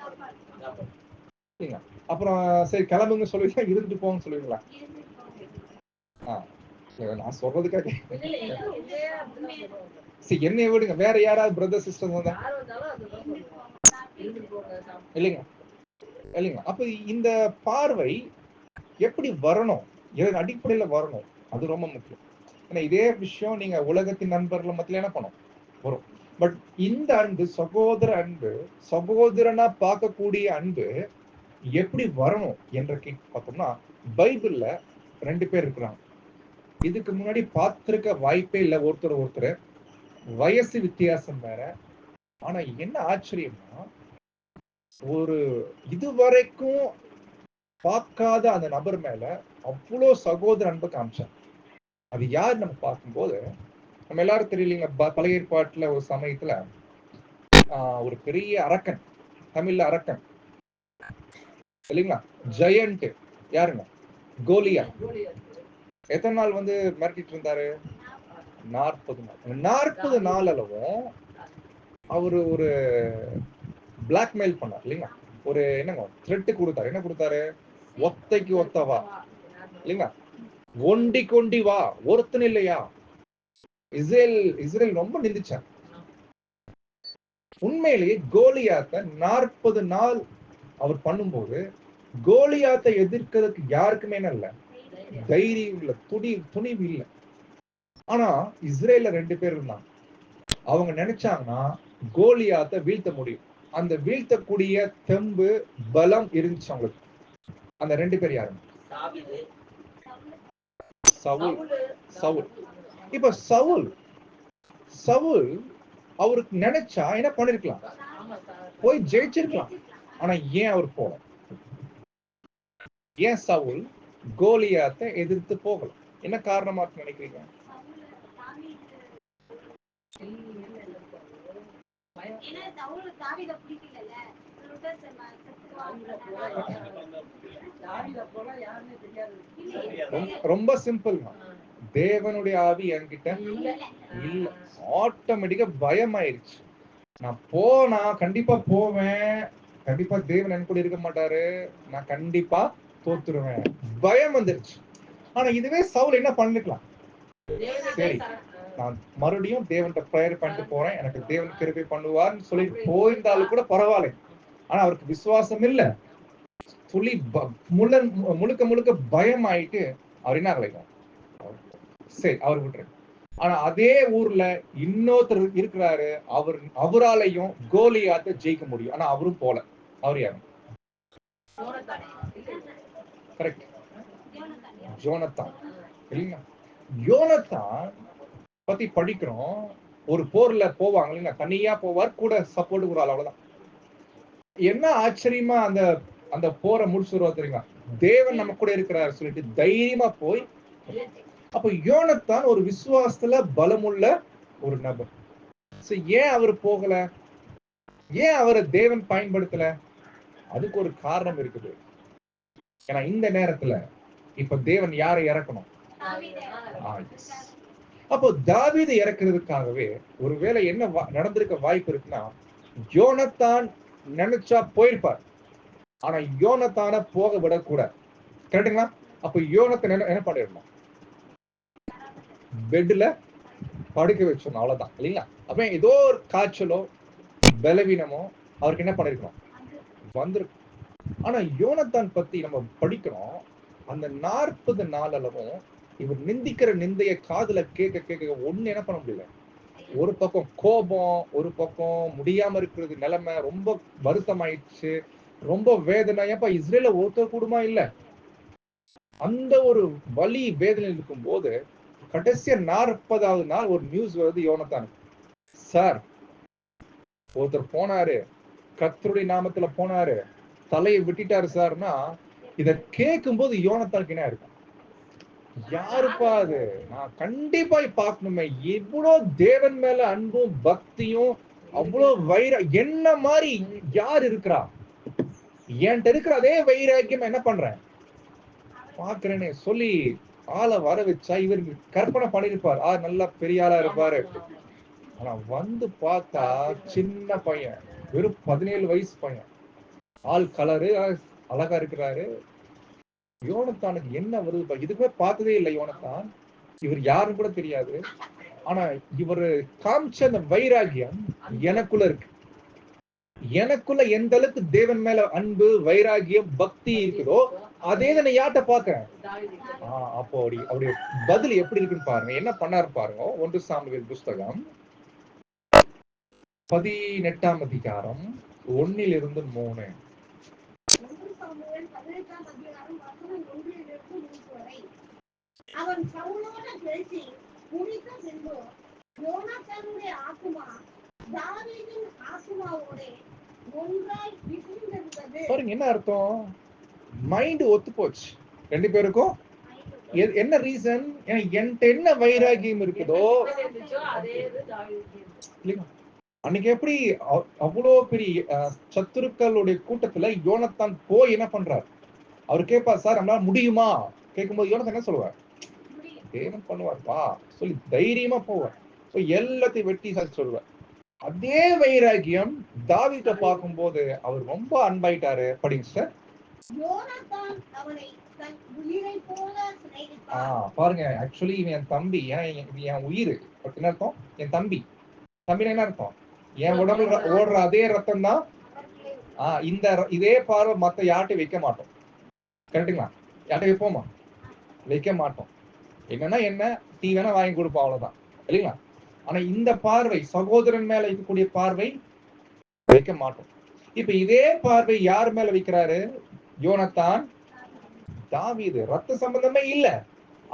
அப்புறம் சரி கிளம்புங்க சொல்லுவீங்களா, இருந்துட்டு போங்கன்னு சொல்லுவீங்களா? நான் சொல்றதுக்காக என்னைய விடுங்க, வேற யாராவது பிரதர் சிஸ்டர் வந்தா இல்லைங்க இல்லைங்க. அப்ப இந்த பார்வை எப்படி வரணும், எதன் அடிப்படையில வரணும், அது ரொம்ப முக்கியம். ஏன்னா இதே விஷயம் நீங்க உலகத்தின் நண்பர்கள் மத்தியில என்ன பண்ணும் வரும். பட் இந்த அன்பு, சகோதர அன்பு, சகோதரனா பார்க்கக்கூடிய அன்பு எப்படி வரணும் என்ற பார்த்தோம்னா பைபிள்ல 2 பேர் இருக்கிறாங்க. இதுக்கு முன்னாடி பார்த்திருக்க வாய்ப்பே இல்லை. ஒருத்தர் வயசு வித்தியாசம் வேற. ஆனா என்ன ஆச்சரியம்னா ஒரு இதுவரைக்கும் பார்க்காத அந்த நபர் மேல அவ்வளோ சகோதர அன்பு காமிச்சார். அது யார் நம்ம பார்க்கும்போது நம்ம எல்லாரும் தெரியலீங்க. பழைய ஏற்பாட்டுல ஒரு சமயத்துல ஒரு பெரிய அரக்கன், தமிழ்ல அரக்கன் இல்லைங்களா, ஜெயண்ட் யாருங்க? கோலியா. எத்தனை நாள் வந்து மிரட்டிட்டு இருந்தாரு? 40 நாள். 40 நாள் அளவும் அவரு ஒரு பிளாக்மெயில் பண்ணார் இல்லைங்களா? ஒரு என்னங்க த்ரெட் கொடுத்தாரு. என்ன கொடுத்தாரு? ஒத்தைக்கு ஒத்தவா இல்லைங்களா, ஒண்டி கொண்டி வா, ஒருத்தன் இல்லையா. இஸ்ரேல் ரொம்ப நிந்திச்சார். உண்மையிலேயே கோலியாத்த 40 நாள் அவர் பண்ணும்போது கோலியாத்தை எதிர்க்கிறதுக்கு யாருக்குமே இல்ல தைரியம் இல்ல, துணிவு இல்ல. ஆனா இஸ்ரேல்ல 2 பேர் இருந்தாங்க. அவங்க நினைச்சாங்கன்னா கோலியாத்தை வீழ்த்த முடியும். அந்த வீழ்த்தக்கூடிய தெம்பு, பலம் இருந்துச்சு அவங்களுக்கு. அந்த 2 பேர் யாருங்க? சவுல். சவுல். இப்ப சவுல் அவருக்கு நினைச்சா என்ன பண்ணிருக்கலாம்? போய் ஜெயிச்சிருக்கலாம். ஆனா ஏன் அவர் போல? ஏன் சவுல் கோலியாத்தை எதிர்த்து போகல? என்ன காரணமா நினைக்கிறீங்க? ரொம்ப சிம்பிள். தேவனுடைய ஆவி என்கிட்ட இல்ல. ஆட்டோமேட்டிக்கா பயம் ஆயிடுச்சு. நான் போனா கண்டிப்பா போவேன், கண்டிப்பா தேவன் என் கூட இருக்க மாட்டாரு, நான் கண்டிப்பா தோத்துருவேன், பயம் வந்துருச்சு. ஆனா இதுவே சவுல் என்ன பண்ணிக்கலாம்? சரி, நான் மறுபடியும் தேவன்கிட்ட பிரேயர் பண்ணிட்டு போறேன், எனக்கு தேவன் கிருபை பண்ணுவார்னு சொல்லி போயிருந்தாலும் கூட பரவாயில்லை. ஆனா அவருக்கு விசுவாசம் இல்ல, துளி முழுக்க முழுக்க பயம் ஆயிட்டு அவர் என்ன கிடைக்கும்? சரி, அவர் விட்டுரு. ஆனா அதே ஊர்ல இன்னொருத்தர் இருக்கிறாரு, அவராலையும் கோலியாத்தை ஜெயிக்க முடியும். ஆனா அவரும் போல. அவர் யாரு? கரெக்ட், ஜோனத்தான் இல்லைங்களா? யோனத்தான் பத்தி படிக்கிறோம். ஒரு போர்ல போவாங்க இல்லைங்களா, தனியா போவார், கூட சப்போர்ட் ஒரு ஆள், அவ்வளவுதான். என்ன ஆச்சரியமா அந்த அந்த போரை முடிச்சு வருவா தெரியுமா? தேவன் நம்ம கூட இருக்கிறார் சொல்லிட்டு தைரியமா போய். அப்ப யோனத்தான் ஒரு விசுவாசத்துல பலமுள்ள ஒரு நபர். ஏன் அவர் போகல? ஏன் அவரை தேவன் பயன்படுத்தல? அதுக்கு ஒரு காரணம் இருக்குது. ஏன்னா இந்த நேரத்துல இப்ப தேவன் யாரை இறக்கணும்? அப்போ தாவீது இறக்குறதுக்காகவே ஒருவேளை என்ன நடந்திருக்க வாய்ப்பு இருக்குன்னா, யோனத்தான் நினைச்சா போயிருப்பார். ஆனா யோனத்தான போக விடக்கூடாது. கரெக்டுங்களா? அப்ப யோனத்தான் என்ன பண்ணிடணும்? பெட்ல படுக்க வச்சிடணும், அவ்வளவுதான் இல்லைங்களா? அப்ப ஏதோ ஒரு காய்ச்சலோ பலவீனமோ அவருக்கு என்ன பண்ணிருக்கணும்? வந்திருக்கும். ஆனா யோனத்தான் பத்தி நம்ம படிக்கிறோம். அந்த 40 நாள் அளவும் இவர் நிந்திக்கிற நிந்தைய காதுல கேட்க கேட்க ஒண்ணு என்ன பண்ண முடியல. ஒரு பக்கம் கோபம், ஒரு பக்கம் முடியாம இருக்கிறது நிலைமை, ரொம்ப வருத்தம் ஆயிடுச்சு, ரொம்ப வேதனை. ஏப்பா இஸ்ரேல ஒருத்தர் கூடமா இல்ல. அந்த ஒரு வலி வேதனை இருக்கும் போது கடைசியா 40வது நாள் ஒரு நியூஸ் வருது யோனத்தான், சார் ஒருத்தர் போனாரு, கர்த்தருடைய நாமத்துல போனாரு, தலையை விட்டுட்டாரு சார்னா, இத கேட்கும் போது யோனத்தானுக்கு என்ன இருக்கும்? யாருப்பா அது? நான் கண்டிப்பா பார்க்கணுமே. இவ்வளவு தேவன் மேல அன்பும் பக்தியும் அவ்வளவு என்ன மாதிரி யார் இருக்கிறா? என்கிட்ட இருக்கிற அதே வைராக்கியம் என்ன பண்றேன் பாக்குறேன்னு சொல்லி ஆளை வர வச்சா இவருக்கு கற்பனை பண்ணிருப்பார், நல்லா பெரிய ஆளா இருப்பாரு. ஆனா வந்து பார்த்தா சின்ன பையன், வெறும் 17 வயசு பையன், ஆள் கலரு அழகா இருக்கிறாரு. யோனத்தானுக்கு என்ன வருது? இதுக்குமே பார்த்ததே இல்லை யோனத்தான். இவர் யாருன்னு கூட தெரியாது. ஆனா இவரு காமிச்ச அந்த வைராகியம் எனக்குள்ள இருக்கு. எனக்குள்ள எந்த அளவுக்கு தேவன் மேல அன்பு, வைராகியம், பக்தி இருக்குதோ அதே தான் யார்கிட்ட பாக்குறேன். அப்போ அவருடைய பதில் எப்படி இருக்குன்னு பாருங்க. என்ன பண்ணாரு பாருங்க. 1 சாமுவேல் புஸ்தகம் 18ஆம் அதிகாரம் 1-3. அவன் சவுலோட பேசி முடித்த பின்பு யோனத்தானுடைய ஆத்துமா தாவீதின் ஆத்துமாவோடே ஒன்றாய் இசைந்திருந்தது. பாருங்க என்ன அர்த்தம்? மைண்ட் ஒத்து போச்சு ரெண்டு பேருக்கும். என்ன ரீசன்? என்கிட்ட என்ன வைராகியம் இருக்குதோ அன்னைக்கு எப்படி அவ்வளோ பெரிய சத்துருக்களுடைய கூட்டத்துல யோனத்தான் போய் என்ன பண்றாரு? அவர் கேட்பார், சார் நம்மளால முடியுமா? கேட்கும்போது யோனத்தான் என்ன சொல்லுவார்? தேவன் பண்ணுவார் வா சொல்லி தைரியமா போவார். எல்லாத்தையும் வெட்டி சொல்லுவார். அதே வைராகியம் தாவீதை பார்க்கும் போது அவர் ரொம்ப அன்பாயிட்டாரு. படிங்க சார். பாருங்க, ஆக்சுவலி இவன் என் தம்பி, என் உயிர். என்ன அர்த்தம்? என் தம்பி. தம்பினா என்ன அர்த்தம்? என் உடம்புல ஓடுற அதே ரத்தம் தான். இதே பார்வை மத்த யார்ட்டையும் வைக்க மாட்டோம். கரெக்டுங்களா? யார்ட்ட வைப்போமா? வைக்க மாட்டோம். என்னன்னா என்ன, டீ வேணா வாங்கி கொடுப்போம், அவ்வளவுதான் இல்லைங்களா? ஆனா இந்த பார்வை, சகோதரன் மேல இருக்கக்கூடிய பார்வை வைக்க மாட்டோம். இப்ப இதே பார்வை யார் மேல வைக்கிறாரு? யோனத்தான், தாவீது. ரத்த சம்பந்தமே இல்ல,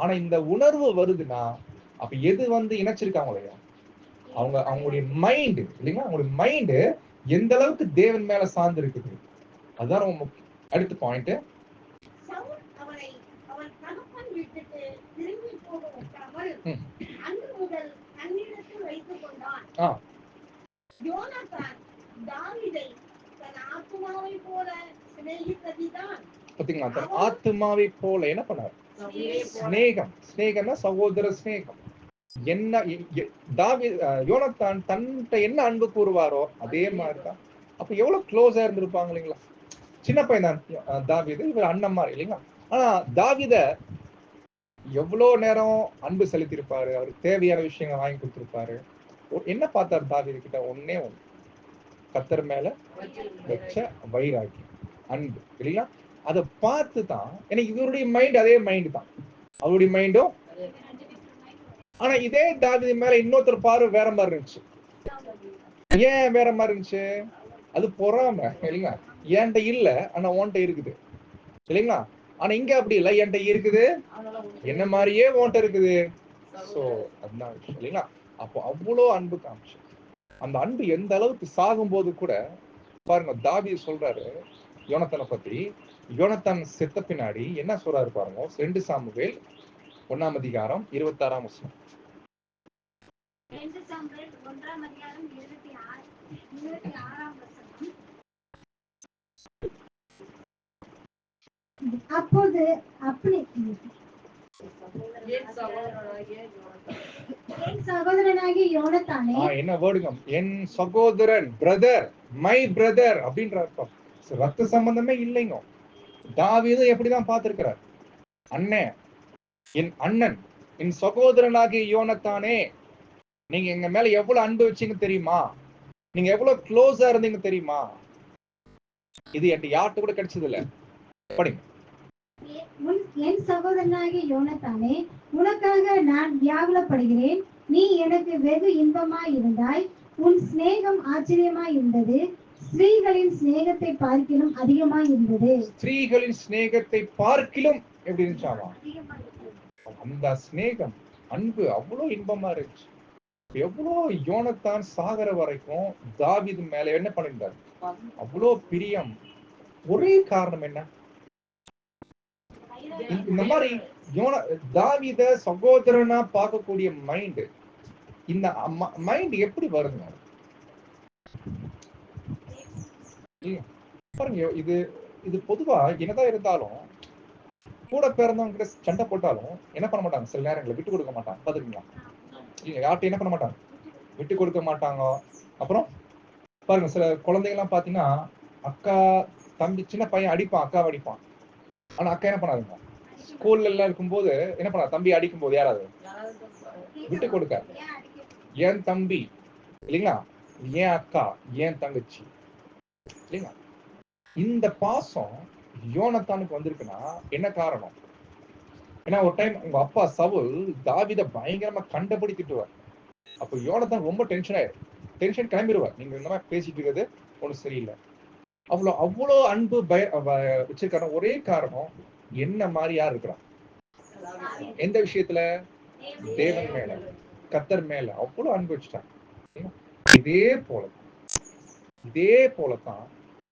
ஆனா இந்த உணர்வு வருதுன்னா அப்ப எது வந்து இணைச்சிருக்காங்க இல்லையா? அவங்களுடைய மைண்ட் இல்லைங்களா? அவங்களுடைய மைண்ட் எந்த அளவுக்கு தேவன் மேல சார்ந்து இருக்குது, அதுதான் ரொம்ப முக்கியம். அடுத்த பாயிண்ட், பாத்தீங்களா? தன் ஆத்மாவை போல என்ன பண்ணார்? ஸ்நேகம். ஸ்நேகம்னா சகோதர ஸ்நேகம். என்ன யோனத்தான் தன்கிட்ட என்ன அன்பு கூறுவாரோ அதே மாதிரிதான். அப்ப எவ்வளவு க்ளோஸா இருந்திருப்பாங்க இல்லைங்களா? சின்ன பையன் தான் தாவீது, இவர் அண்ணன் மாதிரி இல்லைங்களா? ஆனா தாவீத எவ்வளவு நேரம் அன்பு செலுத்திருப்பாரு, அவருக்கு தேவையான விஷயங்கள் வாங்கி கொடுத்திருப்பாரு. என்ன பார்த்தாரு தாவீது கிட்ட? ஒண்ணே ஒண்ணு, கர்த்தர் மேல வச்ச வைராக்கியம், அன்பு இல்லைங்களா? அதை பார்த்து தான், எனக்கு இவருடைய மைண்ட் அதே மைண்ட் தான், அவருடைய மைண்டும். ஆனா இதே தாவீது மேல இன்னொருத்தர் பார்வை வேற மாதிரி இருந்துச்சு. ஏன் வேற மாதிரி இருந்துச்சு? அது பொறாமை இல்லைங்களா? என்கிட்ட இல்ல ஆனா உன்கிட்ட இருக்குது இல்லைங்களா? ஆனா இங்க அப்படி இல்ல, என்கிட்ட இருக்குது, என்ன மாதிரியே உன்கிட்ட இருக்குது. சோ அதுதான் விஷயம் இல்லைங்களா? அப்போ அவ்வளோ அன்பு காமிச்சு. அந்த அன்பு எந்த அளவுக்கு சாகும் போது கூட பாருங்க, தாவீது சொல்றாரு யோனத்தானை பத்தி. யோனத்தான் செத்த பின்னாடி என்ன சொல்றாரு பாருங்க. 2 சாமுவேல் 1ஆம் அதிகாரம் 26ஆம் வசனம். அப்போது என் சகோதரனாகிய யோனத்தானே. என்ன வேர்டுங்க? என் சகோதரன், பிரதர், மை பிரதர் அப்படின்ற அர்த்தம். ரத்த சம்பந்தமே இல்லைங்க. தாவீது எப்படிதான் பார்த்திருக்கிறார்? அண்ணன், என் அண்ணன், என் சகோதரனாகிய யோனத்தானே, நீங்க எங்க மேல எவ்வளவு அன்பு வச்சீங்க தெரியுமா? நீங்க எவ்வளவு க்ளோஸா இருந்தீங்க தெரியுமா? இது என் யார்கிட்ட கூட கிடைச்சது இல்ல. படிங்க. என் சகோதரனாகிய யோனத்தானே, உனக்காக நான் வியாகுலப்படுகிறேன். நீ எனக்கு வெகு இன்பமாய் இருந்தாய். உன் சிநேகம் ஆச்சரியமாய் இருந்தது. ஸ்திரீகளின் சிநேகத்தை பார்க்கிலும் அதிகமாய் இருந்தது. ஸ்திரீகளின் சிநேகத்தை பார்க்கிலும் எப்படி இருந்துச்சாமா? அந்த சிநேகம், அன்பு அவ்வளவு இன்பமா இருந்துச்சு. எவ்வளோ யோனத்தான் சாகர வரைக்கும் தாவீது மேல என்ன பண்ணிருந்தார்? அவ்வளோ பிரியம். ஒரே காரணம் என்ன? இந்த மாதிரி தாவீத சகோதரனா பார்க்கக்கூடிய மைண்ட், இந்த மைண்ட் எப்படி வருங்க? பாருங்க, இது இது பொதுவா என்னதான் இருந்தாலும் கூட பிறந்தவங்க கிட்ட சண்டை போட்டாலும் என்ன பண்ண மாட்டாங்க? சில நேரங்களை விட்டு கொடுக்க மாட்டாங்க. பாத்துருக்கீங்களா? யார்கிட்ட என்ன பண்ண மாட்டாங்க? விட்டு கொடுக்க மாட்டாங்க. அப்புறம் பாருங்க, சில குழந்தைங்க எல்லாம் பாத்தீங்கன்னா அக்கா தம்பி சின்ன பையன் அடிப்பான், அக்காவை அடிப்பான். ஆனா அக்கா என்ன பண்ணாதுங்க? ஸ்கூல்ல எல்லாம் இருக்கும்போது என்ன பண்ணா? தம்பி அடிக்கும் போது யாராவது விட்டு கொடுக்க, ஏன் தம்பி இல்லைங்களா, ஏன் அக்கா, ஏன் தங்கச்சி இல்லைங்களா? இந்த பாசம் யோனத்தானுக்கு வந்திருக்குன்னா என்ன காரணம்? ஏன்னா ஒரு டைம் உங்க அப்பா சவுல் தாவீதை பயங்கரமா கண்டபடி திட்டுவார். அப்ப யோனத்தான் ரொம்ப டென்ஷன் ஆயிரும். டென்ஷன் கிளம்பிடுவார். நீங்க இந்த மாதிரி பேசிட்டு இருக்கிறது ஒன்றும் சரியில்லை. அவ்வளோ அன்பு வச்சிருக்காரு. ஒரே காரணம், என்ன மாதிரி யார் இருக்கிறான்? எந்த விஷயத்துல? தேவன் மேல, கர்த்தர் மேல அவ்வளவு அன்பு வச்சுட்டாங்க. இதே போலதான்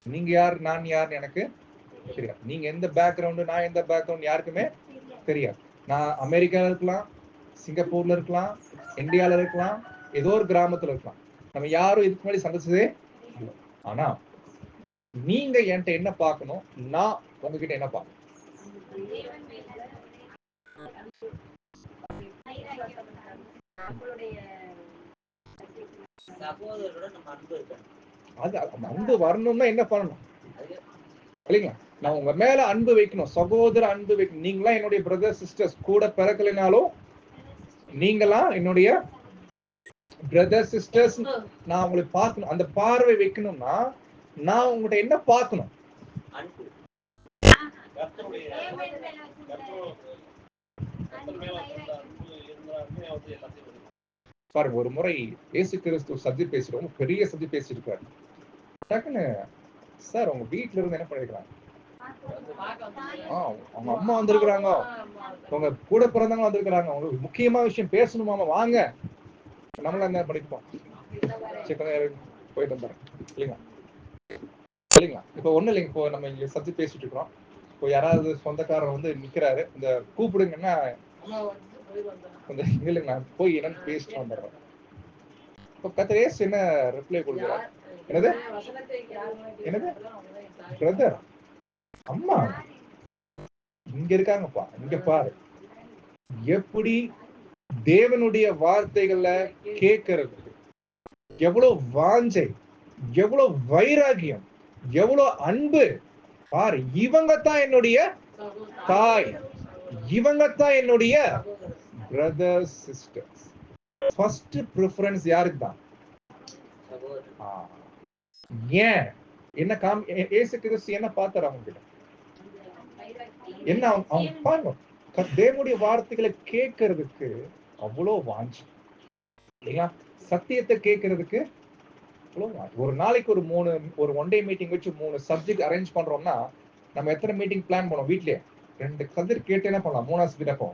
நீங்க யார், நான் யாருன்னு எனக்கு தெரியாது. நீங்க எந்த பேக்ரவுண்டு, நான் எந்த பேக்ரவுண்ட் யாருக்குமே தெரியாது. நான் அமெரிக்கால இருக்கலாம், சிங்கப்பூர்ல இருக்கலாம், இந்தியால இருக்கலாம், ஏதோ ஒரு கிராமத்துல இருக்கலாம். நம்ம யாரும் இதுக்கு முன்னாடி சந்திச்சதே இல்லை. ஆனா நீங்க என்கிட்ட என்ன பார்க்கணும், நான் உங்ககிட்ட என்ன பார்க்கணும்? அது அன்பு வரணும்னா என்ன பண்ணணும் இல்லைங்களா? நான் உங்க மேல அன்பு வைக்கணும், சகோதர அன்பு வைக்கணும். நீங்களா என்னுடைய பிரதர் சிஸ்டர்ஸ், கூட பிறக்கலைனாலும் நீங்களா என்னுடைய பிரதர் சிஸ்டர்ஸ். நான் உங்களை பார்க்கணும், அந்த பார்வை வைக்கணும்னா நான் உங்கள்கிட்ட என்ன பார்க்கணும்? பாருங்க, ஒரு முறை இயேசு கிறிஸ்து சப்ஜெக்ட் பேசுறோம், பெரிய சப்ஜெக்ட் பேசிருக்காரு. டக்குன்னு சார் உங்க வீட்டுல இருந்து என்ன பண்ணிருக்காங்க? அவங்க அம்மா வந்திருக்கிறாங்க, உங்க கூட பிறந்தவங்க வந்திருக்கிறாங்க, உங்களுக்கு முக்கியமான விஷயம் பேசணுமாமா, வாங்க. நம்மள என்ன படிப்போம், போயிட்டு வந்துடுறேன் இல்லைங்களா? இல்லைங்களா? இப்ப ஒண்ணு இல்லைங்க, இப்போ நம்ம இங்க சப்ஜெக்ட் பேசிட்டு இருக்கிறோம். இப்போ யாராவது சொந்தக்காரர் வந்து நிக்கிறாரு, இந்த கூப்பிடுங்கன்னா இல்லைங்க, நான் போய் என்னன்னு பேசிட்டு வந்துடுறேன். இப்போ கர்த்தர் இயேசு என்ன ரிப்ளை கொடுக்கிறார்? என்னது? என்னது? பிரதர், அம்மா இங்க இருக்காங்கப்பா, இங்க பாரு. எப்படி தேவனுடைய வார்த்தைகளை கேட்கறதுக்கு எவ்வளவு வாஞ்சை, எவ்வளவு வைராகியம், எவ்வளவு அன்பு பாரு. இவங்க தான் என்னுடைய தாய், இவங்க தான் என்னுடைய பிரதர்ஸ் சிஸ்டர்ஸ். ஃபர்ஸ்ட் ப்ரிஃபரன்ஸ் யாருக்கு தான்? ஏன் என்ன இயேசு கிறிஸ்து என்ன பார்த்தாரு அவங்க கிட்ட? என்ன அவங்க பாருங்க, தேவனுடைய வார்த்தைகளை கேட்கறதுக்கு அவ்வளவு வாஞ்சி இல்லையா? சத்தியத்தை கேட்கறதுக்கு ஒரு நாளைக்கு ஒரு ஒன் டே மீட்டிங் வச்சு 3 சப்ஜெக்ட் அரேஞ்ச் பண்றோம்னா நம்ம எத்தனை மீட்டிங் பிளான் பண்ணோம்? வீட்லயே 2 சப்ஜெக்ட் கேட்டு என்ன பண்ணலாம்? 3ஆவது சப்ஜெக்ட் அப்போ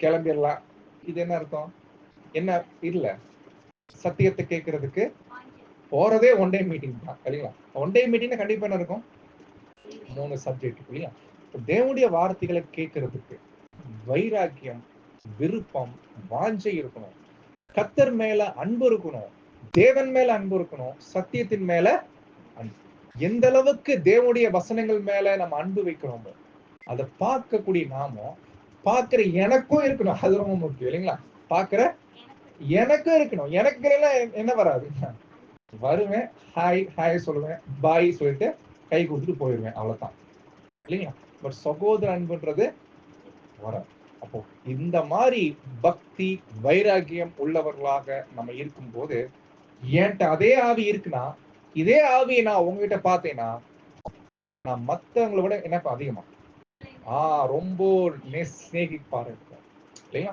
கிளம்பிடலாம். இது என்ன அர்த்தம்? என்ன இல்ல, சத்தியத்தை கேட்கறதுக்கு போறதே ஒன் டே மீட்டிங் தான் இல்லைங்களா? ஒன் டே மீட்டிங் கண்டிப்பா என்ன இருக்கும்? 3 சப்ஜெக்ட் இல்லையா? தேவனுடைய வார்த்தைகளை கேட்கறதுக்கு வைராக்கியம், விருப்பம், வாஞ்சை இருக்கணும். கர்த்தர் மேல அன்பு இருக்கணும், தேவன் மேல அன்பு இருக்கணும், சத்தியத்தின் மேல அன்பு. எந்த அளவுக்கு தேவனுடைய வசனங்கள் மேல நம்ம அன்பு வைக்கிறோமோ அதை பார்க்கக்கூடிய நாம பார்க்கிற எனக்கும் இருக்கணும். அது ரொம்ப முக்கியம் இல்லைங்களா? பாக்குற எனக்கும் இருக்கணும். எனக்கு என்ன வராது, வருவேன், ஹாய் ஹாய் சொல்லுவேன், பாய் சொல்லிட்டு கை கொடுத்துட்டு போயிடுவேன், அவ்வளவுதான் இல்லைங்களா? பட் சகோதர அன்புன்றது வராது. அப்போ இந்த மாதிரி பக்தி வைராகியம் உள்ளவர்களாக நம்ம இருக்கும்போது, என்கிட்ட அதே ஆவி இருக்குன்னா, இதே ஆவியை நான் உங்ககிட்ட பார்த்தேன்னா, நான் மத்தவங்களை விட எனக்கு அதிகமா ரொம்ப சிநேகிப்பாரு இல்லையா?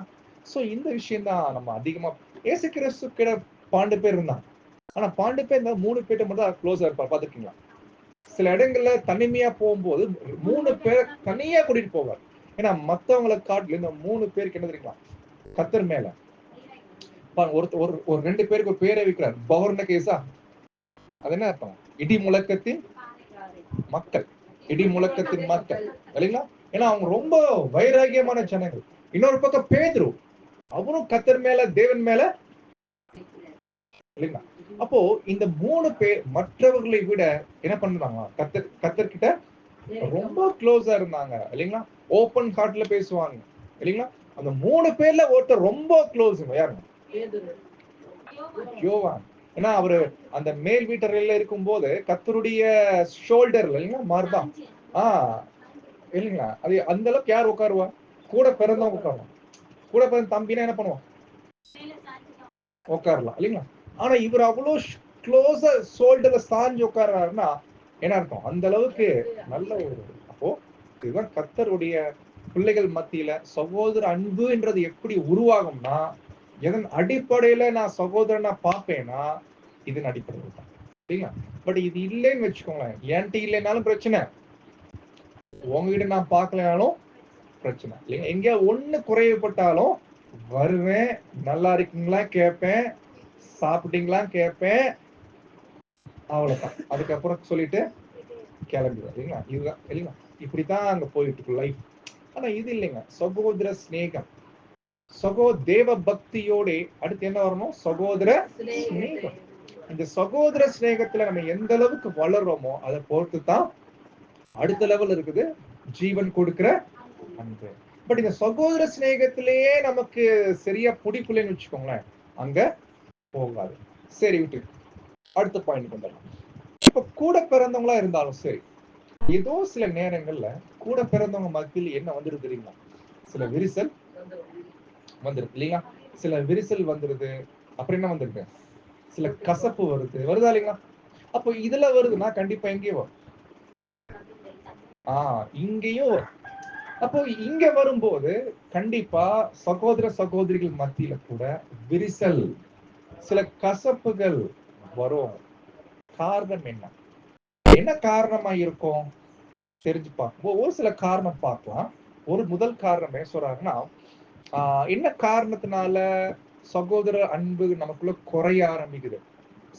சோ இந்த விஷயம் தான் நம்ம அதிகமா இயேசு கிறிஸ்து கிட்ட 12 பேர் இருந்தாங்க. ஆனா 12 பேர் இருந்தா 3 பேர்ட்ட மட்டும் தான் க்ளோஸா இருப்பார், பாத்துருக்கீங்களா? சில இடங்கள்ல தனிமையா போகும்போது 3 பேரை தனியா கூட்டிட்டு போவார். ஏன்னா மத்தவங்களை காட்டிலும் இந்த 3 பேருக்கு என்ன தெரியுமா, கர்த்தர் மேல ஒரு 2 பேருக்கு ஒரு பேரை வைக்கிறார், பவர்ன கேசா. அது என்ன அர்த்தம்? இடி முழக்கத்தின் மக்கள், இடி முழக்கத்தின் மக்கள் இல்லைங்களா? ஏன்னா அவங்க ரொம்ப வைராகியமான ஜனங்கள். இன்னொரு பக்கம் பேதுரு, அவரும் கர்த்தர் மேல தேவன் மேல இல்லைங்களா? அப்போ இந்த 3 பேர் மற்றவர்களை விட என்ன பண்ணுவாங்க, கர்த்தர்கிட்ட ரொம்ப க்ளோஸா இருந்தாங்க இல்லைங்களா? ஓபன் ஹார்ட்ல பேசுவாங்க இல்லைங்களா? அந்த 3 பேர்ல ஒருத்தர் ரொம்ப க்ளோஸ், யாருங்க? யோவான். ஏன்னா அவரு அந்த மேல் வீட்டறையில இருக்கும் போது கர்த்தருடைய ஷோல்டர்ல இல்லைங்களா, மார்பா இல்லைங்களா, அது அந்த அளவுக்கு யார் உட்காருவா? கூட பிறந்தவங்க உட்காருவான். கூட பிறந்த தம்பினா என்ன பண்ணுவான்? உட்காரலாம் இல்லைங்களா? ஆனா இவர் அவ்வளவு க்ளோஸா ஷோல்டர்ல சாஞ்சு உட்கார்றாருன்னா என்ன அர்த்தம்? அந்த அளவுக்கு நல்ல ஒரு, அப்போ இதுதான் கர்த்தருடைய பிள்ளைகள் மத்தியில சகோதர அன்பு என்றது எப்படி உருவாகும்னா, எதன் அடிப்படையில நான் சகோதரனா பார்ப்பேன்னா இதன் அடிப்படையில் தான் சரிங்களா? பட் இது இல்லைன்னு வச்சுக்கோங்களேன், என்கிட்ட இல்லைனாலும் பிரச்சனை, உங்ககிட்ட நான் பார்க்கலனாலும் பிரச்சனை இல்லைங்க. எங்கேயா ஒண்ணு குறைவுபட்டாலும் வருவேன், நல்லா இருக்கீங்களா கேட்பேன், சாப்பிட்டீங்களா கேட்பேன், அவ்வளவுதான். அதுக்கப்புறம் சொல்லிட்டு கிளம்பிடுவேன் இல்லைங்களா? இதுதான் இல்லைங்களா? இப்படித்தான் அங்க போயிட்டு இருக்கு லைஃப். ஆனா இது இல்லைங்க, சகோதர சிநேகம், தேவ பக்தியோட அடுத்து என்ன வரணும்? சகோதர சிநேகம். இந்த சகோதர சிநேகத்துல நம்ம எந்த அளவுக்கு வளர்றோமோ அதை பொறுத்து தான் அடுத்த லெவல் இருக்குது ஜீவன் கொடுக்கிற அன்பு. பட் இந்த சகோதர சிநேகத்திலேயே நமக்கு சரியா பிடிக்கலன்னு வச்சுக்கோங்களேன், அங்க போகாது. சரி விட்டு அடுத்த பாயிண்ட் வந்துடலாம். இப்ப கூட பிறந்தவங்களா இருந்தாலும் சரி, ஏதோ சில நேரங்கள்ல கூட பிறந்தவங்க மத்தியில் என்ன வந்துருது தெரியுமா? சில விரிசல் வந்துருது இல்லைங்களா? சில விரிசல் வந்துருது, அப்புறம் என்ன வந்துருது? சில கசப்பு வருதா இல்லைங்களா? அப்போ இதுல வருதுன்னா கண்டிப்பா எங்கேயும் வரும், இங்கேயும் வரும். அப்போ இங்க வரும்போது கண்டிப்பா சகோதர சகோதரிகள் மத்தியில கூட விரிசல், சில கசப்புகள் வரும். காரணம் என்ன? என்ன காரணமா இருக்கும் தெரிஞ்சு பார்க்கும் ஒரு சில காரணம் பார்க்கலாம். ஒரு முதல் காரணம் என்ன சொல்றாங்கன்னா, என்ன காரணத்தினால சகோதர அன்பு நமக்குள்ள குறைய ஆரம்பிக்குது?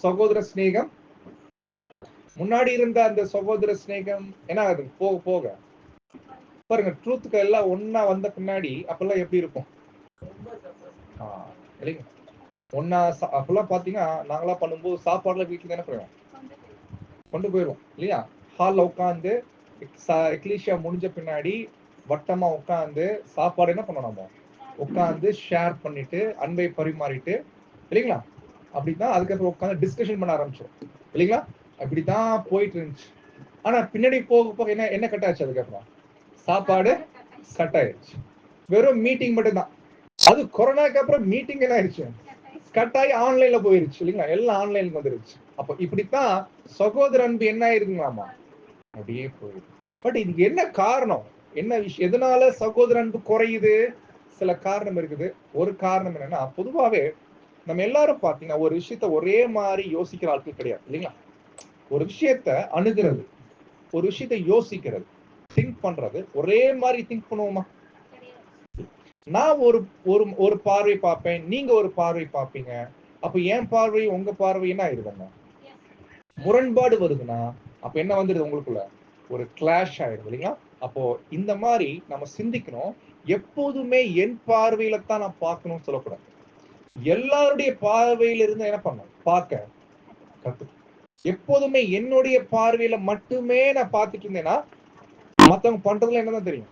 சகோதர சிநேகம் முன்னாடி இருந்த அந்த சகோதர சிநேகம் என்ன ஆகுது? போக போக பாருங்க, ட்ரூத்துக்கு எல்லாம் ஒன்னா வந்த பின்னாடி அப்பெல்லாம் எப்படி இருக்கும் இல்லைங்க? ஒன்னா அப்பெல்லாம் பாத்தீங்கன்னா நாங்களாம் பண்ணும்போது சாப்பாடுல வீட்டுல தானே போயிடும், கொண்டு போயிடுவோம் இல்லையா? ஹால்ல உட்காந்து எக்லீஷியா முடிஞ்ச பின்னாடி வட்டமா உட்காந்து சாப்பாடு என்ன பண்ணோம், நம்ம உட்காந்து ஷேர் பண்ணிட்டு அன்பை பரிமாறிட்டு இல்லைங்களா? அப்படிதான் அதுக்கப்புறம் உட்காந்து டிஸ்கஷன் பண்ண ஆரம்பிச்சோம் இல்லைங்களா? அப்படிதான் போயிட்டு இருந்துச்சு. ஆனா பின்னாடி போக போக என்ன என்ன கட் ஆச்சு? அதுக்கப்புறம் சாப்பாடு கட் ஆயிடுச்சு, வெறும் மீட்டிங் மட்டும் தான். அது கொரோனாக்கு அப்புறம் மீட்டிங் என்ன ஆயிடுச்சு? கட் ஆகி ஆன்லைன்ல போயிருச்சு இல்லைங்களா? எல்லாம் ஆன்லைனுக்கு வந்துருச்சு. அப்ப இப்படித்தான் சகோதர அன்பு என்ன ஆயிருக்குங்களாமா, அப்படியே போயிடுது. பட் இதுக்கு என்ன காரணம்? என்ன விஷயம், எதனால சகோதர அன்பு குறையுது? சில காரணம் இருக்குது. ஒரு காரணம் என்னன்னா, பொதுவாவே நம்ம எல்லாரும் பாத்தீங்கன்னா ஒரு விஷயத்த ஒரே மாதிரி யோசிக்கிற ஆட்கள் கிடையாது இல்லைங்களா? ஒரு விஷயத்த அணுகிறது, ஒரு விஷயத்த யோசிக்கிறது, திங்க் பண்றது ஒரே மாதிரி திங்க் பண்ணுவோமா? நான் ஒரு ஒரு பார்வை பார்ப்பேன், நீங்க ஒரு பார்வை பார்ப்பீங்க. அப்ப என் பார்வை உங்க பார்வை என்ன ஆயிருதுங்க, முரண்பாடு வருதுன்னா அப்ப என்ன வந்துடுது உங்களுக்குள்ள? ஒரு கிளாஷ் ஆயிடுது இல்லைங்களா? அப்போ இந்த மாதிரி நம்ம சிந்திக்கணும். எப்போதுமே என் பார்வையில தான் நான் பார்க்கணும்னு சொல்லக்கூடாது. எல்லாருடைய பார்வையில இருந்து என்ன பண்ணணும், பார்க்க கத்து. எப்போதுமே என்னுடைய பார்வையில மட்டுமே நான் பார்த்துட்டு இருந்தேன்னா மத்தவங்க பண்றதுல என்னதான் தெரியும்,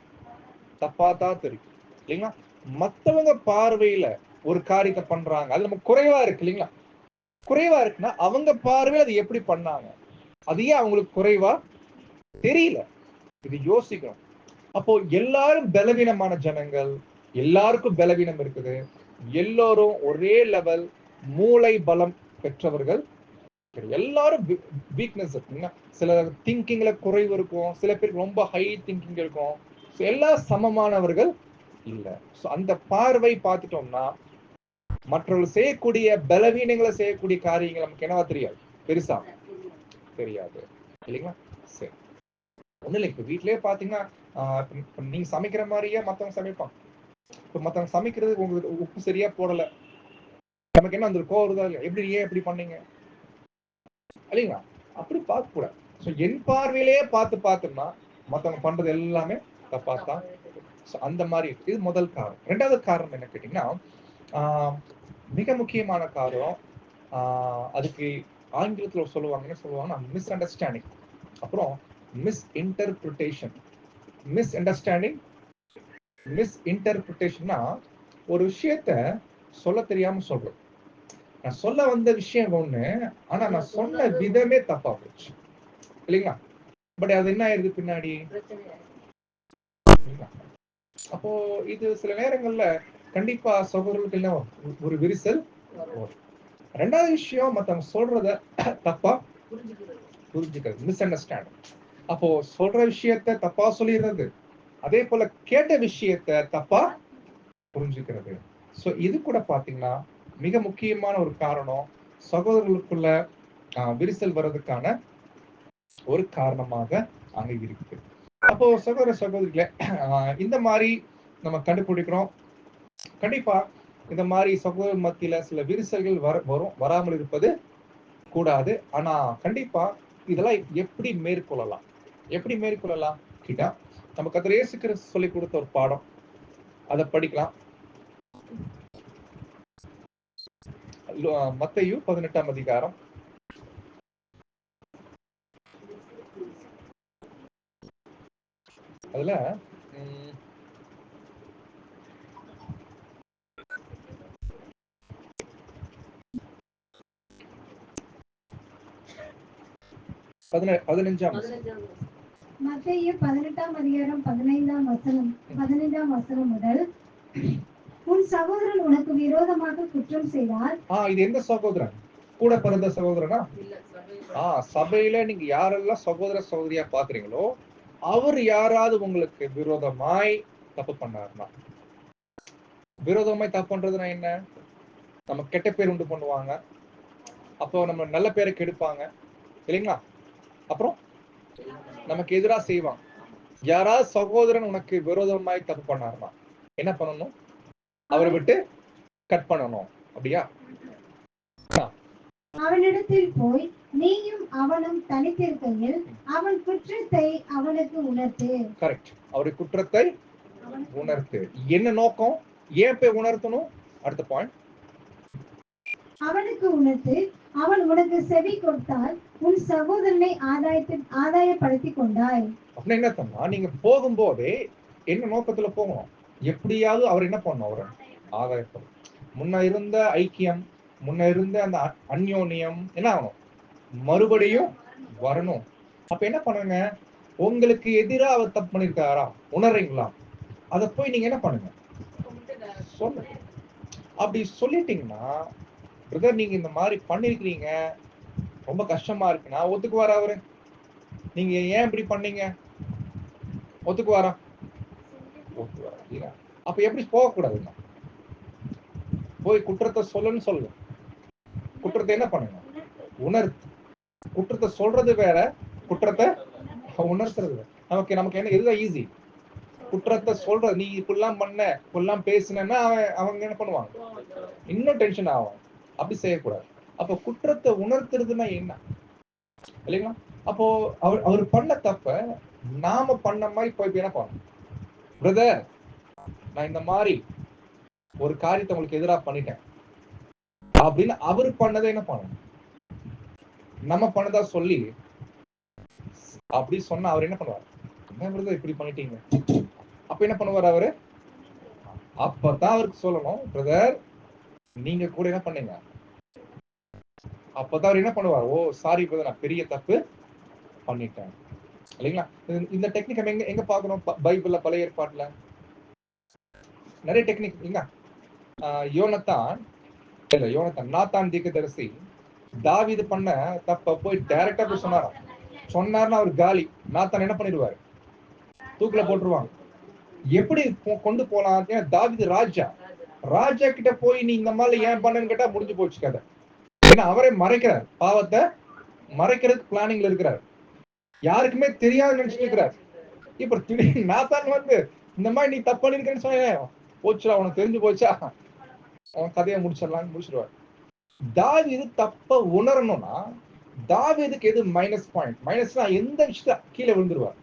தப்பா தான் தெரியும் இல்லைங்களா? மத்தவங்க பார்வையில ஒரு காரியத்தை பண்றாங்க, அது நமக்கு குறைவா இருக்கு இல்லைங்களா? குறைவா இருக்குன்னா அவங்க பார்வையில் அது எப்படி பண்ணாங்க, அது ஏன் அவங்களுக்கு குறைவா தெரியல? இது யோசிக்கணும். அப்போ எல்லாரும் பலவீனமான ஜனங்கள், எல்லாருக்கும் பலவீனம் இருக்குது. எல்லோரும் ஒரே லெவல் மூளை பலம் பெற்றவர்கள். எல்லாரும் வீக்னஸ் இருக்குங்க. சில திங்கிங்ல குறைவு இருக்கும், சில பேருக்கு ரொம்ப ஹை திங்கிங் இருக்கும். எல்லாம் சமமானவர்கள் இல்ல. அந்த பார்வை பார்த்துட்டோம்னா மற்றவர்கள் செய்யக்கூடிய பலவீனங்களை செய்யக்கூடிய காரியங்கள் நமக்கு என்னவா தெரியாது, பெருசா தெரியாது இல்லைங்களா? சரி, ஒண்ணு இல்லை. இப்ப வீட்லயே பாத்தீங்கன்னா நீங்க சமைக்கிற மாதிரியே மத்தவங்க சமைப்பாங்க. இப்ப மத்தவங்க சமைக்கிறது உங்களுக்கு உப்பு சரியா போடல, நமக்கு என்ன அந்த கோவம் வருதா இல்லையா? எப்படி ஏன் எப்படி பண்ணீங்க இல்லைங்களா? அப்படி பார்க்க கூடாது. என் பார்வையிலேயே பார்த்தோம்னா மத்தவங்க பண்றது எல்லாமே தப்பாத்தான். அந்த மாதிரி இது முதல் காரணம். ரெண்டாவது காரணம் என்ன கேட்டீங்கன்னா, மிக முக்கியமான காரணம், அதுக்கு ஆங்கிலத்தில் சொல்லுவாங்க, மிஸ் அண்டர்ஸ்டாண்டிங், அப்புறம் மிஸ் இன்டர்பிரிட்டேஷன். மிஸ் அண்டர்ஸ்டாண்டிங், மிஸ் இன்டர்பிரிட்டேஷன்னா ஒரு விஷயத்த சொல்ல தெரியாம சொல்றோம். நான் சொல்ல வந்த விஷயம் ஒண்ணு, ஆனா நான் சொன்ன விதமே தப்பா போச்சு இல்லைங்களா? பட் அது என்ன ஆயிருது பின்னாடி? அப்போ இது சில நேரங்கள்ல கண்டிப்பா சகோதரர்களுக்கு ஒரு விரிசல். ரெண்டாவது விஷயம், மத்தவங்க சொல்றத தப்பா புரிஞ்சுக்கிறது, மிஸ் அண்டர்ஸ்டாண்டிங். அப்போ சொல்ற விஷயத்த தப்பா சொல்லிடுறது, அதே போல கேட்ட விஷயத்த தப்பா புரிஞ்சுக்கிறது. சோ இது கூட பாத்தீங்கன்னா மிக முக்கியமான ஒரு காரணம், சகோதரர்களுக்குள்ள விரிசல் வர்றதுக்கான ஒரு காரணமாக அங்க இருக்கு. அப்போ சகோதர சகோதரிகளே, இந்த மாதிரி நம்ம கண்டுபிடிக்கிறோம். கண்டிப்பா இந்த மாதிரி சகோதர மத்தியில சில விரிசல்கள் வரும், வராமல் இருப்பது கூடாது. ஆனா கண்டிப்பா இதெல்லாம் எப்படி மேற்கொள்ளலாம், எப்படி மேற்கொள்ளலாம் கிட்டா நம்ம கர்த்தர் இயேசு கிறிஸ்து சொல்லி கொடுத்த ஒரு பாடம், அதை படிக்கலாம். மத்தேயு 18ஆம் அதிகாரம், அதுல 15ஆம் மத்தேயு 18ஆம் அதிகாரம் 15ஆம் வசனம் முதல், உன் சகோதரன் உனக்கு விரோதமாக குற்றம் செய்தால். இது எந்த சகோதரன்? கூட பிறந்த சகோதரனா? சபையில நீங்க யாரெல்லாம் சகோதர சகோதரியா பாக்குறீங்களோ அவர் யாராவது உங்களுக்கு விரோதமாய் தப்பு பண்ணாருன்னா, விரோதமாய் தப்பு பண்றதுன்னா என்ன? நம்ம கெட்ட பேர் உண்டு பண்ணுவாங்க, அப்போ நம்ம நல்ல பேரை கெடுப்பாங்க இல்லைங்களா? அப்புறம் நமக்கு எதிராக செய்வாங்க. யாராவது சகோதரன் உனக்கு விரோதமாய் தப்பு பண்ணாருன்னா என்ன பண்ணணும்? அவரை விட்டு கட் பண்ணணும், அப்படியா? அவனிடத்தில் போய் நீயும் அவனும் தனித்திருக்கையில் அவன் குற்றத்தை அவனுக்கு உணர்த்து. கரெக்ட், அவருடைய குற்றத்தை உணர்த்து. என்ன நோக்கம்? ஏன் போய் உணர்த்தணும்? அடுத்த பாயிண்ட், அவனுக்கு உணர்த்து. அவன் உனக்கு செவி கொடுத்தால் உன் சகோதரனை ஆதாயப்படுத்தி கொண்டாய். அப்படின்னு என்ன சொன்னா, நீங்க போகும்போதே என்ன நோக்கத்துல போகணும்? எப்படியாவது அவர் என்ன பண்ணணும்? அவரை ஆதாயப்படும். முன்ன இருந்த ஐக்கியம், முன்ன இருந்த அந்த அந்யோன்யம் என்ன ஆகணும்? மறுபடியும் வரணும். அப்ப என்ன பண்ணுங்க? உங்களுக்கு எதிரா அவர் தப்பு பண்ணிருக்காரா உணர்றீங்களா? அத போய் நீங்க என்ன பண்ணுங்க? சொல்லுங்க. அப்படி சொல்லிட்டீங்கன்னா, பிரதர் நீங்க இந்த மாதிரி பண்ணிருக்கீங்க, ரொம்ப கஷ்டமா இருக்குன்னா ஒத்துக்குவாரா அவரு? நீங்க ஏன் இப்படி பண்ணீங்க ஒத்துக்குவாரா? ஒத்துக்குவாரா? இல்ல. அப்ப எப்படி போகக்கூடாதுன்னா, போய் குற்றத்தை சொல்லுன்னு சொல்லு, குற்றத்தை என்ன பண்ணுங்க? உணர்த்து. குற்றத்தை சொல்றது வேற, குற்றத்தை உணர்த்துறது வேற. நமக்கு என்ன இதுதான் ஈஸி? குற்றத்தை சொல்ற, நீ இப்படிலாம் பண்ண, இப்படிலாம் பேசினா அவங்க என்ன பண்ணுவாங்க? இன்னும் டென்ஷன் ஆகும். அப்படி செய்யக்கூடாது. அப்ப குற்றத்தை உணர்த்துறதுன்னா என்ன இல்லைங்களா? அப்போ அவர் பண்ண தப்ப நாம பண்ண மாதிரி போய் என்ன பண்ணணும்? பிரதர் நான் இந்த மாதிரி ஒரு காரியத்தை உங்களுக்கு எதிராக பண்ணிட்டேன் அப்படின்னு அவர் பண்ணதை என்ன பண்ணணும்? நம்ம பண்ணதா சொல்லி அப்படி சொன்னா அவர் என்ன பண்ணுவார்? என்ன பிரதர் இப்படி பண்ணிட்டீங்க? அப்ப என்ன பண்ணுவார் அவரு? அப்பதான் அவருக்கு சொல்லணும், பிரதர் நீங்க கூட என்ன பண்ணுங்க. அப்பதான் அவர் என்ன பண்ணுவார், ஓ சாரி பிரதர், நான் பெரிய தப்பு பண்ணிட்டேன் இல்லைங்களா. இந்த டெக்னிக் நம்ம எங்க எங்க பாக்குறோம், பைபிள்ல பழைய ஏற்பாட்டுல நிறைய டெக்னிக் இல்லைங்களா. யோனத்தான் இல்ல யோனத்தான் நாத்தான் தீர்க்கதரிசி தாவீது பண்ண தப்ப போய் டைரக்டா போய் சொன்னார்னா அவர் காலி. நாத்தான் என்ன பண்ணிடுவாரு, தூக்குல போட்டுருவாங்க. எப்படி கொண்டு போலாம், தாவீது ராஜா கிட்ட போய் நீ இந்த மாதிரி ஏன் பண்ணன்னு கேட்டா முடிஞ்சு போச்சு கதை. ஏன்னா அவரே மறைக்கிறார், பாவத்தை மறைக்கிறதுக்கு பிளானிங்ல இருக்கிறார், யாருக்குமே தெரியாது நினைச்சிட்டு இருக்கிறார். இப்ப திடீர்னு நாத்தான் வந்து இந்த மாதிரி நீ தப்பு பண்ணிருக்கேன்னு சொன்ன, போச்சுடா உனக்கு தெரிஞ்சு போச்சா, அவன் கதையை முடிச்சிடுவார். தாவீது தப்ப உணரணும்னா தாவீதுக்கு எது மைனஸ் பாயிண்ட், மைனஸ்னா எந்த விஷயத்த கீழே விழுந்துருவார்,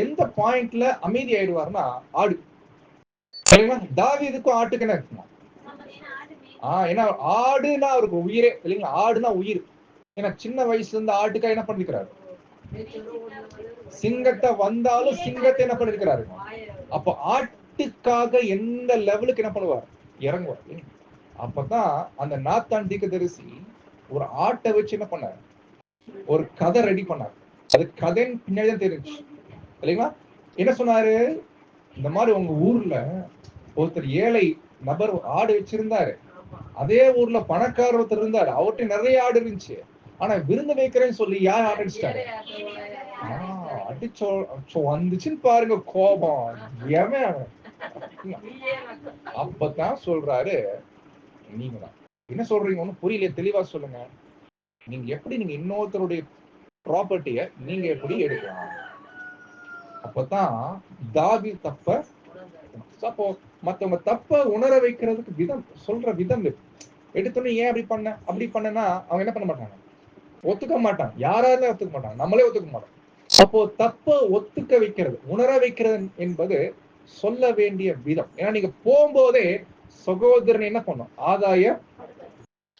எந்த பாயிண்ட்ல அமைதி ஆயிடுவார்னா ஆடு. தாவீதுக்கும் ஆட்டுக்கு என்ன இருக்குமா, ஏன்னா ஆடுனா அவருக்கு உயிரே இல்லைங்களா, ஆடுனா உயிர். ஏன்னா சின்ன வயசுல இருந்து ஆட்டுக்கா என்ன பண்ணிருக்கிறாரு, சிங்கத்தை வந்தாலும் சிங்கத்தை என்ன பண்ணிருக்கிறாரு. அப்ப ஆட்டுக்காக எந்த லெவலுக்கு என்ன பண்ணுவார், இறங்குவார். அப்பதான் அந்த நாத்தான் தீர்க்கதரிசி ஒரு ஆட்டை வச்சு என்ன பண்ணார், ஒரு கதை ரெடி பண்ணார். அது கதைன்னு பின்னாடி தான் தெரிஞ்சு இல்லைங்களா. என்ன சொன்னாரு, இந்த மாதிரி உங்க ஊர்ல ஒருத்தர் ஏழை நபர் ஆடு வச்சிருந்தாரு, அதே ஊர்ல பணக்காரர் ஒருத்தர் இருந்தாரு, அவர்கிட்ட நிறைய ஆடு இருந்துச்சு, ஆனா விருந்து வைக்கிறேன்னு சொல்லி யார் ஆடு அடிச்சிட்டாரு, அடிச்சோ வந்துச்சுன்னு பாருங்க கோபம். அப்பதான் சொல்றாரு, நீங்க தான் என்ன சொல்றீங்க, ஒன்னும் புரியல, தெளிவா சொல்லுங்க. நீங்க எப்படி நீங்க இன்னொருத்தருடைய ப்ராப்பர்ட்டிய நீங்க எப்படி எடுக்கலாம். அப்பதான் தாவீது தப்ப, அப்போ மத்தவங்க தப்ப உணர வைக்கிறதுக்கு விதம் சொல்ற விதம் எடுத்தோன்னே ஏன் அப்படி பண்ணனா அவங்க என்ன பண்ண மாட்டாங்க, ஒத்துக்க மாட்டாங்க. யாராலும் ஒத்துக்க மாட்டாங்க, நம்மளே ஒத்துக்க மாட்டோம். அப்போ தப்ப ஒத்துக்க வைக்கிறது, உணர வைக்கிறது என்பது சொல்ல வேண்டிய விதம். ஏன்னா நீங்க போகும்போதே சகோதரன் என்ன பண்ணும், ஆதாய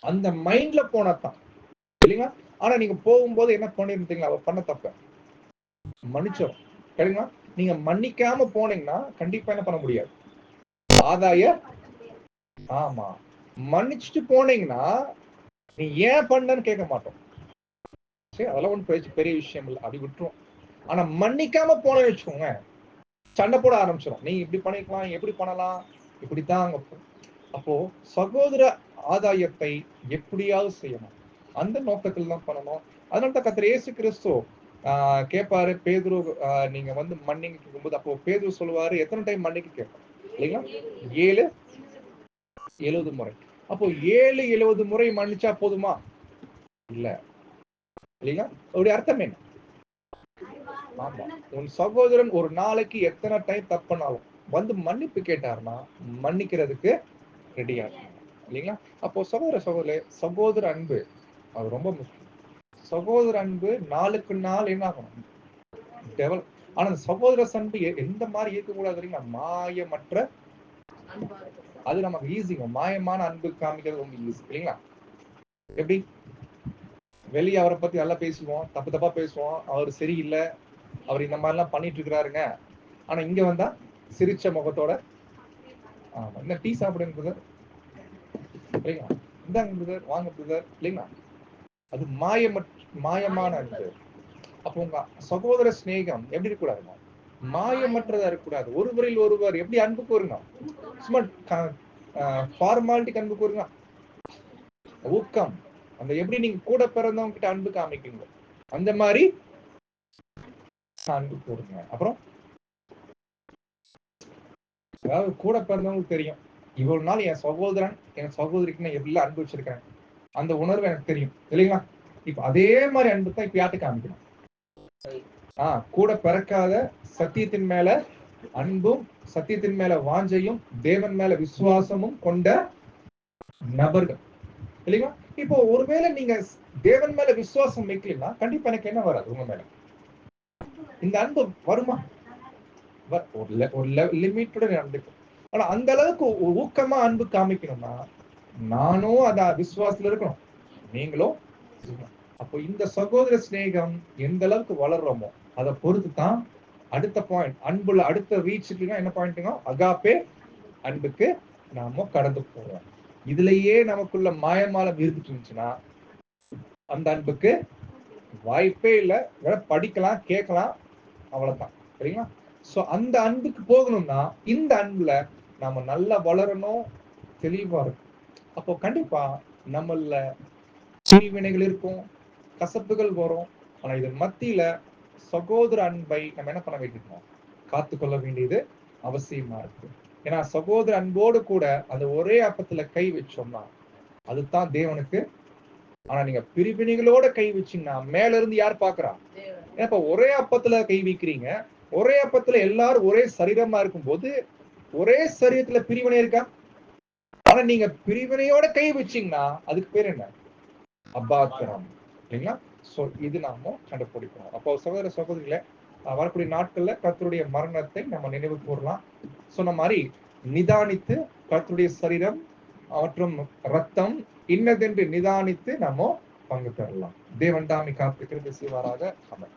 அந்த மைண்ட்ல போனதான் இல்லைங்களா. ஆனா நீங்க போகும்போது என்ன பண்ணிருந்தீங்களா, அவர் பண்ண தப்ப மன்னிச்சோம் சரிங்களா. நீங்க மன்னிக்காம போனீங்கன்னா கண்டிப்பா என்ன பண்ண முடியாது, ஆதாய ஆமா மன்னிச்சுட்டு போனீங்கன்னா நீ ஏன் பண்ணன்னு கேட்க மாட்டோம். சரி அதெல்லாம் ஒன்றும் பெரிய விஷயம் இல்லை, அப்படி விட்டுரும். ஆனா மன்னிக்காம போனேன்னு வச்சுக்கோங்க, சண்டை போட ஆரம்பிச்சிடும். நீ இப்படி பண்ணிக்கலாம், எப்படி பண்ணலாம், இப்படித்தான். அப்போ சகோதர ஆதாயத்தை எப்படியாவது செய்யணும், அந்த நோக்கத்தில் தான் பண்ணணும். அதனால தான் இயேசு கிறிஸ்து கேட்பாரு பேதுரு, நீங்க வந்து மன்னிங்க கேட்கும்போது, அப்போ பேதுரு சொல்லுவாரு எத்தனை டைம் மன்னிக்க கேட்பாரு இல்லைங்களா, 70 முறை. அப்போ 70 முறை மன்னிச்சா போதுமா, இல்ல இல்லைங்களா. அவருடைய அர்த்தம் என்ன, ஆமா உன் சகோதரன் ஒரு நாளைக்கு எத்தனை டைம் தப்பு பண்ணாலும் வந்து மன்னிப்பு கேட்டாருன்னா மன்னிக்கிறதுக்கு ரெடியா இல்லைங்களா. அப்போ சகோதர அன்பு அது ரொம்ப முக்கியம். சகோதர அன்பு நாளுக்கு நாள் என்ன ஆகணும், டெவலப். ஆனா சகோதர அன்பு எந்த மாதிரி இருக்கக்கூடாது இல்லைங்களா, மாயமற்ற. அது நமக்கு ஈஸிங்க, மாயமான அன்பு காமிக்கிறது ரொம்ப ஈஸி இல்லைங்களா. எப்படி வெளியே அவரை பத்தி நல்லா பேசுவோம், தப்பு தப்பா பேசுவோம், அவர் சரியில்லை, அவர் இந்த மாதிரி எல்லாம் பண்ணிட்டு இருக்கிறாருங்க. ஆனா இங்க வந்தா சிரிச்ச முகத்தோட, ஆமா இந்த டீ சாப்பிடுங்க பிரதர் இல்லைங்களா, இந்தாங்க பிரதர் வாங்க பிரதர் இல்லைங்களா. அது மாயமான அன்பு. அப்போ உங்க சகோதர சிநேகம் எப்படி இருக்கக்கூடாது, மாயமற்றதா இருக்கக்கூடாது. ஒருவரில் ஒருவர் எப்படி அன்பு கூறுங்க, சும்மா ஃபார்மாலிட்டிக்கு அன்பு கூறுங்க, ஊக்கம். அந்த எப்படி நீங்க கூட பிறந்தவங்க கிட்ட அன்பு காமிக்கீங்க அந்த மாதிரி அன்பு கூறுங்க. அப்புறம் அதாவது கூட பிறந்தவங்களுக்கு தெரியும், இவ்வளவு நாள் என் சகோதரன் என் சகோதரிக்கு நான் எப்படி அன்பு வச்சிருக்கேன், அந்த உணர்வு எனக்கு தெரியும் இல்லைங்களா. இப்ப அதே மாதிரி அன்பு தான் இப்ப யார்ட்டு காமிக்கணும், கூட பிறக்காத சத்தியத்தின் மேல அன்பும் சத்தியத்தின் மேல வாஞ்சையும் தேவன் மேல விசுவாசமும் கொண்ட நபர்கள் இல்லைங்களா. இப்போ ஒருவேளை நீங்க தேவன் மேல விசுவாசம் வைக்கலன்னா கண்டிப்பா எனக்கு என்ன வராது, உங்க மேல இந்த அன்பு வருமா, ஒரு லிமிட்டோட நடந்துக்கும். ஆனா அந்த அளவுக்கு ஊக்கமா அன்பு காமிக்கணும்னா நானும் அத விசுவாசத்துல இருக்கணும், நீங்களும். அப்போ இந்த சகோதர சிநேகம் எந்த அளவுக்கு வளர்றோமோ அதை பொறுத்து தான் அடுத்த பாயிண்ட், அன்புல அடுத்த ரீச்சுக்கு என்ன பாயிண்ட்டுங்க, அகாப்பே அன்புக்கு நாம கடந்து போறோம். இதுலயே நமக்குள்ள மாயமாலம் இருந்துட்டு இருந்துச்சுன்னா அந்த அன்புக்கு வாய்ப்பே இல்லை. படிக்கலாம், கேட்கலாம், அவ்வளவுதான். சரிங்களா? சோ அந்த அன்புக்கு போகணும்னா இந்த அன்புல நாம நல்லா வளரணும், தெளிவா இருக்கும். அப்போ கண்டிப்பா நம்மள பிரிவினைகள் இருக்கும், கசப்புகள் வரும். ஆனா இதன் மத்தியில சகோதர அன்பை நம்ம என்ன பண்ண வேண்டியிருக்கோம்? காத்துக்கொள்ள வேண்டியது அவசியமா இருக்கு. ஏன்னா சகோதர அன்போடு கூட அந்த ஒரே அப்பத்துல கை வச்சோம்னா அதுதான் தேவனுக்கு. ஆனா நீங்க பிரிவினைகளோட கை வச்சீங்கன்னா மேல இருந்து யார் பாக்குறா? இப்ப ஒரே அப்பத்துல கை வைக்கிறீங்க, ஒரே அப்பத்துல எல்லாரும் ஒரே சரீரமா இருக்கும்போது ஒரே சரீரத்துல பிரிவினை இருக்கா? ஆனா நீங்க பிரிவினையோட கை வச்சீங்கன்னா அதுக்கு பேர் என்ன? அபாத்திரம். இல்லைங்களா? சோ இது நாம கண்டுபிடிக்கணும். அப்போ சகோதர சகோதரிகளே, வரக்கூடிய நாட்கள்ல கர்த்தருடைய மரணத்தை நம்ம நினைவு கூறலாம். சொன்ன மாதிரி நிதானித்து கர்த்தருடைய சரீரம் மற்றும் ரத்தம் இன்னதென்று நிதானித்து நம்ம பங்கு பெறலாம். தேவன் தாமே காத்து கிருபை செய்வாராக. ஆமென்.